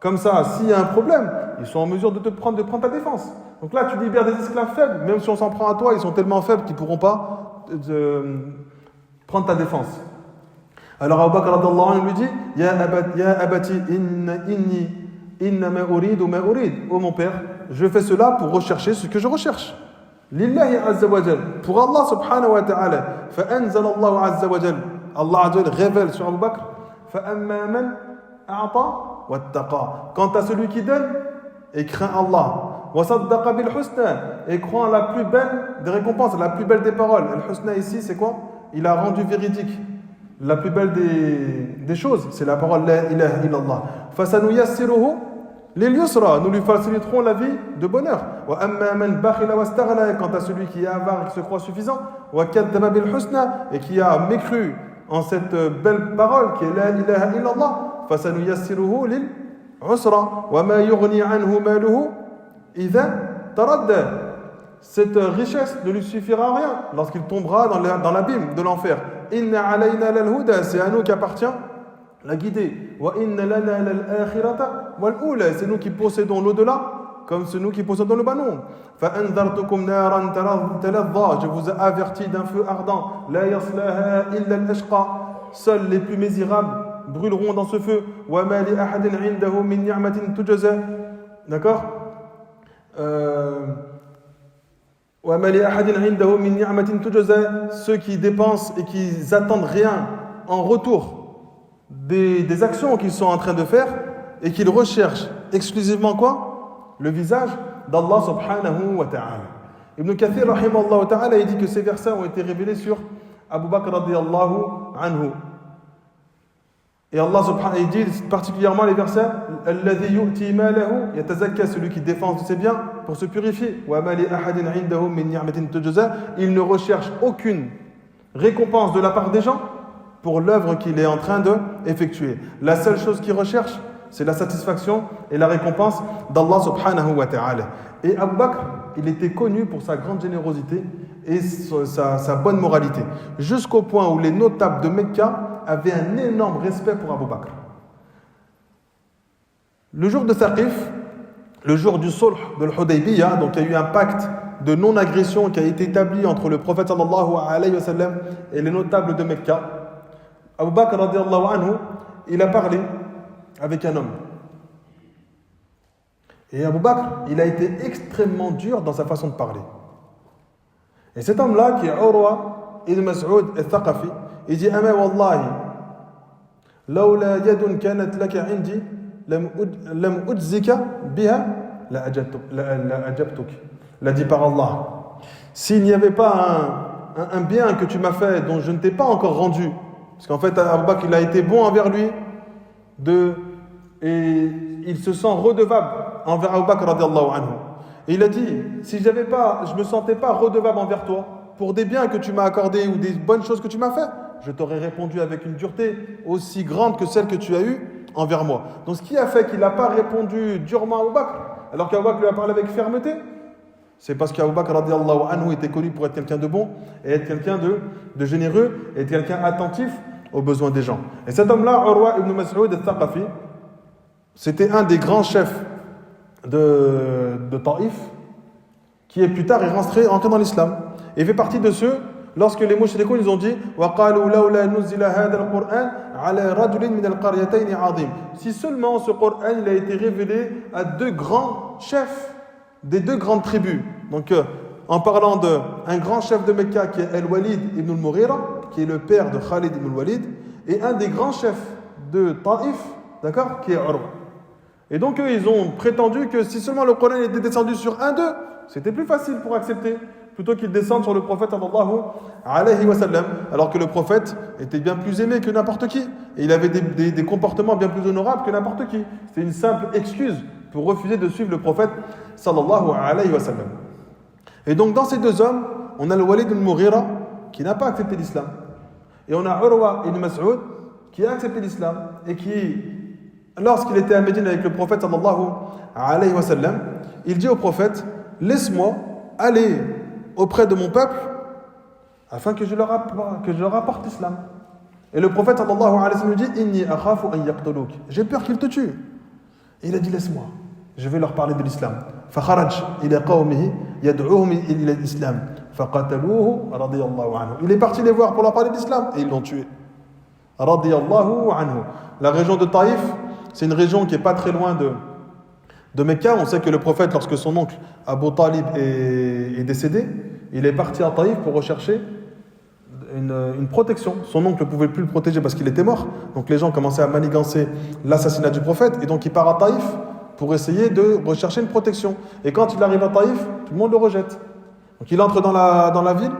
comme ça, s'il y a un problème, ils sont en mesure de prendre ta défense. Donc là, tu libères des esclaves faibles, même si on s'en prend à toi, ils sont tellement faibles qu'ils ne pourront pas prendre ta défense. Alors Abu Bakr radiyallahu anhu lui dit, Ya abati inni innama uridu ma urid. Oh mon père, je fais cela pour rechercher ce que je recherche. Lillahi azza wa jal, pour Allah subhanahu wa ta'ala. Fa anzal Allah azza wa jal. Allah azza wa jal révèle sur Abu Bakr. Fa amma man a'ta wattaqa. Quant à celui qui donne et craint Allah. Wa saddaqa bil husna, et croit en la plus belle des récompenses, la plus belle des paroles. Al husna ici, c'est quoi? Il a rendu véridique. La plus belle des choses, c'est la parole La ilaha illallah. Fasanuyassiruhu lil yusra, nous lui faciliterons la vie de bonheur. Wa amma man bakhila wastaghna, quant à celui qui est avare et qui se croit suffisant, wa kadhaba bil husna, et qui a mécru en cette belle parole qui est la ilaha illallah, fasanuyassiruhu lil usra, wa ma yughni anhu maluhu idha taradda. Cette richesse ne lui suffira à rien lorsqu'il tombera dans l'abîme de l'enfer. Inna alayna lal huda, c'est à nous qu'appartient la guider. Wa inna lana lal akhirata wal ula, c'est nous qui possédons l'au-delà comme c'est nous qui possédons le bas monde. Fa anzartukum naran taladha, je vous ai averti d'un feu ardent. La yaslaha illa al-ashqa, seuls les plus misérables brûleront dans ce feu. Wa ma li ahadin 'indahu min ni'matin tujza. D'accord? Ceux qui dépensent et qui n'attendent rien en retour des actions qu'ils sont en train de faire et qu'ils recherchent exclusivement quoi? Le visage d'Allah subhanahu wa ta'ala. Ibn Kathir rahimahullah ta'ala, il dit que ces versets ont été révélés sur Abu Bakr radiyallahu anhu. Et Allah subhanahu wa ta'ala dit particulièrement les versets alladhi yu'ti malahu yatazakka, celui qui dépense de ses biens pour se purifier. Wa ma li ahadin 'indahu min ni'matin tujza, il ne recherche aucune récompense de la part des gens pour l'œuvre qu'il est en train de effectuer. La seule chose qu'il recherche, c'est la satisfaction et la récompense d'Allah subhanahu wa ta'ala. Et Abu Bakr, il était connu pour sa grande générosité et sa bonne moralité, jusqu'au point où les notables de Mecca avaient un énorme respect pour Abu Bakr. Le jour de Thaqif, le jour du sulh de l'Hudaybiyah, donc il y a eu un pacte de non-agression qui a été établi entre le prophète sallallahu alayhi wa sallam et les notables de Mecca. Abu Bakr radiyallahu anhu, il a parlé avec un homme. Et Abu Bakr, il a été extrêmement dur dans sa façon de parler. Et cet homme-là, qui est Urwa ibn Mas'ud al-Thaqafi, il dit: Ama wallahi, lawla yadun kanat laka indi, lam udzika biha la ajabtuk. L'a dit par Allah. S'il n'y avait pas un bien que tu m'as fait dont je ne t'ai pas encore rendu, parce qu'en fait Abu Bakr, il a été bon envers lui, et il se sent redevable envers Abu Bakr radiyallahu anhu. Et il a dit: si je me sentais pas redevable envers toi pour des biens que tu m'as accordés ou des bonnes choses que tu m'as fait, je t'aurais répondu avec une dureté aussi grande que celle que tu as eue envers moi. Donc ce qui a fait qu'il n'a pas répondu durement à Abu Bakr, alors qu'Abu Bakr lui a parlé avec fermeté, c'est parce qu'Abu Bakr radiyallahu anhu était connu pour être quelqu'un de bon et être quelqu'un de généreux et être quelqu'un attentif aux besoins des gens. Et cet homme-là, Urwa ibn Mas'ud al-Thaqafi, c'était un des grands chefs de Taïf, qui est plus tard est rentré dans l'islam. Et il fait partie de ceux, lorsque les mushrikoun ils ont dit: وَقَالُوا لَوْلَا نُزِّلَ هَذَا الْقُرْآنَ عَلَى رَجُلٍ مِنَ الْقَرْيَتَيْنِ عَظِيمٍ. Si seulement ce Coran il a été révélé à deux grands chefs des deux grandes tribus. Donc en parlant d'un grand chef de Mecca qui est Al-Walid ibn al-Mughira, qui est le père de Khalid ibn al-Walid, et un des grands chefs de Taïf, d'accord, qui est Urwa. Et donc eux, ils ont prétendu que si seulement le Coran était descendu sur un d'eux, c'était plus facile pour accepter, plutôt qu'il descende sur le prophète sallallahu alayhi wa sallam, alors que le prophète était bien plus aimé que n'importe qui, et il avait des comportements bien plus honorables que n'importe qui. C'était une simple excuse pour refuser de suivre le prophète sallallahu alayhi wa sallam. Et donc dans ces deux hommes, on a le Walid ibn Mughira qui n'a pas accepté l'islam, et on a Urwa ibn Mas'ud qui a accepté l'islam et qui, lorsqu'il était à Médine avec le prophète sallallahu alayhi wa sallam, il dit au prophète: laisse-moi aller auprès de mon peuple afin que je leur apporte l'islam. Et le prophète sallallahu alayhi wa sallam dit: inni akhafu an yaqtuluk, j'ai peur qu'ils te tuent. Et il a dit: laisse-moi, je vais leur parler de l'islam. Fakharaj ila qawmihi yad'uhum ila l'islam faqataluhu radiyallahu anhu. Il est parti les voir pour leur parler de l'islam et ils l'ont tué. Radiyallahu anhu. La région de Taïf, c'est une région qui n'est pas très loin de Mecca. On sait que le prophète, lorsque son oncle Abu Talib est décédé, il est parti à Taïf pour rechercher une protection. Son oncle ne pouvait plus le protéger parce qu'il était mort. Donc les gens commençaient à manigancer l'assassinat du prophète. Et donc il part à Taïf pour essayer de rechercher une protection. Et quand il arrive à Taïf, tout le monde le rejette. Donc il entre dans la ville,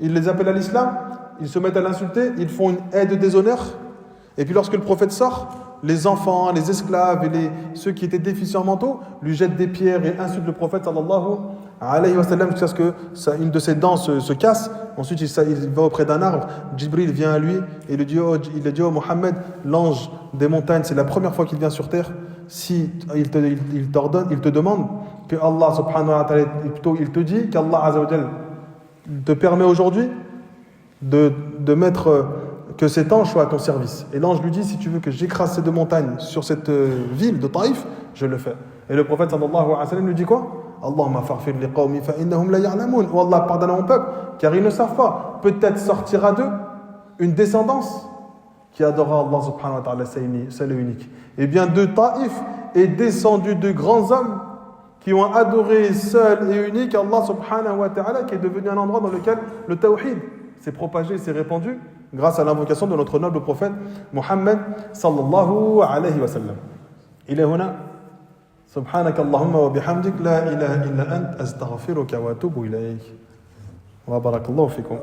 il les appelle à l'islam, ils se mettent à l'insulter, ils font une haie de déshonneur. Et puis lorsque le prophète sort, les enfants, les esclaves et ceux qui étaient déficients mentaux lui jettent des pierres et insultent le prophète sallallahu alayhi wa sallam jusqu'à ce que une de ses dents se casse. Ensuite il va auprès d'un arbre, Jibril vient à lui et il dit oh Mohammed, l'ange des montagnes, c'est la première fois qu'il vient sur terre. Si il te demande que Allah subhanahu wa ta'ala, il te dit qu'Allah azza wa jal te permet aujourd'hui de mettre que cet ange soit à ton service. Et l'ange lui dit, si tu veux que j'écrase ces deux montagnes sur cette ville de Taïf, je le fais. Et le prophète sallallahu alayhi wa sallam lui dit quoi? Allahumma farfir li qawmi fa innahum la ya'lamun. Oh Allah, pardonne à mon peuple, car ils ne savent pas. Peut-être sortira d'eux une descendance qui adorera Allah subhanahu wa ta'ala, seul et unique. Et bien de Taïf est descendu de grands hommes qui ont adoré seul et unique Allah subhanahu wa ta'ala, qui est devenu un endroit dans lequel le tawhid s'est propagé, s'est répandu grâce à l'invocation de notre noble prophète Muhammad sallallahu alayhi wa sallam. Il est hona. سبحانك اللهم وبحمدك لا إله إلا أنت أستغفرك وأتوب إليك وبارك الله فيكم.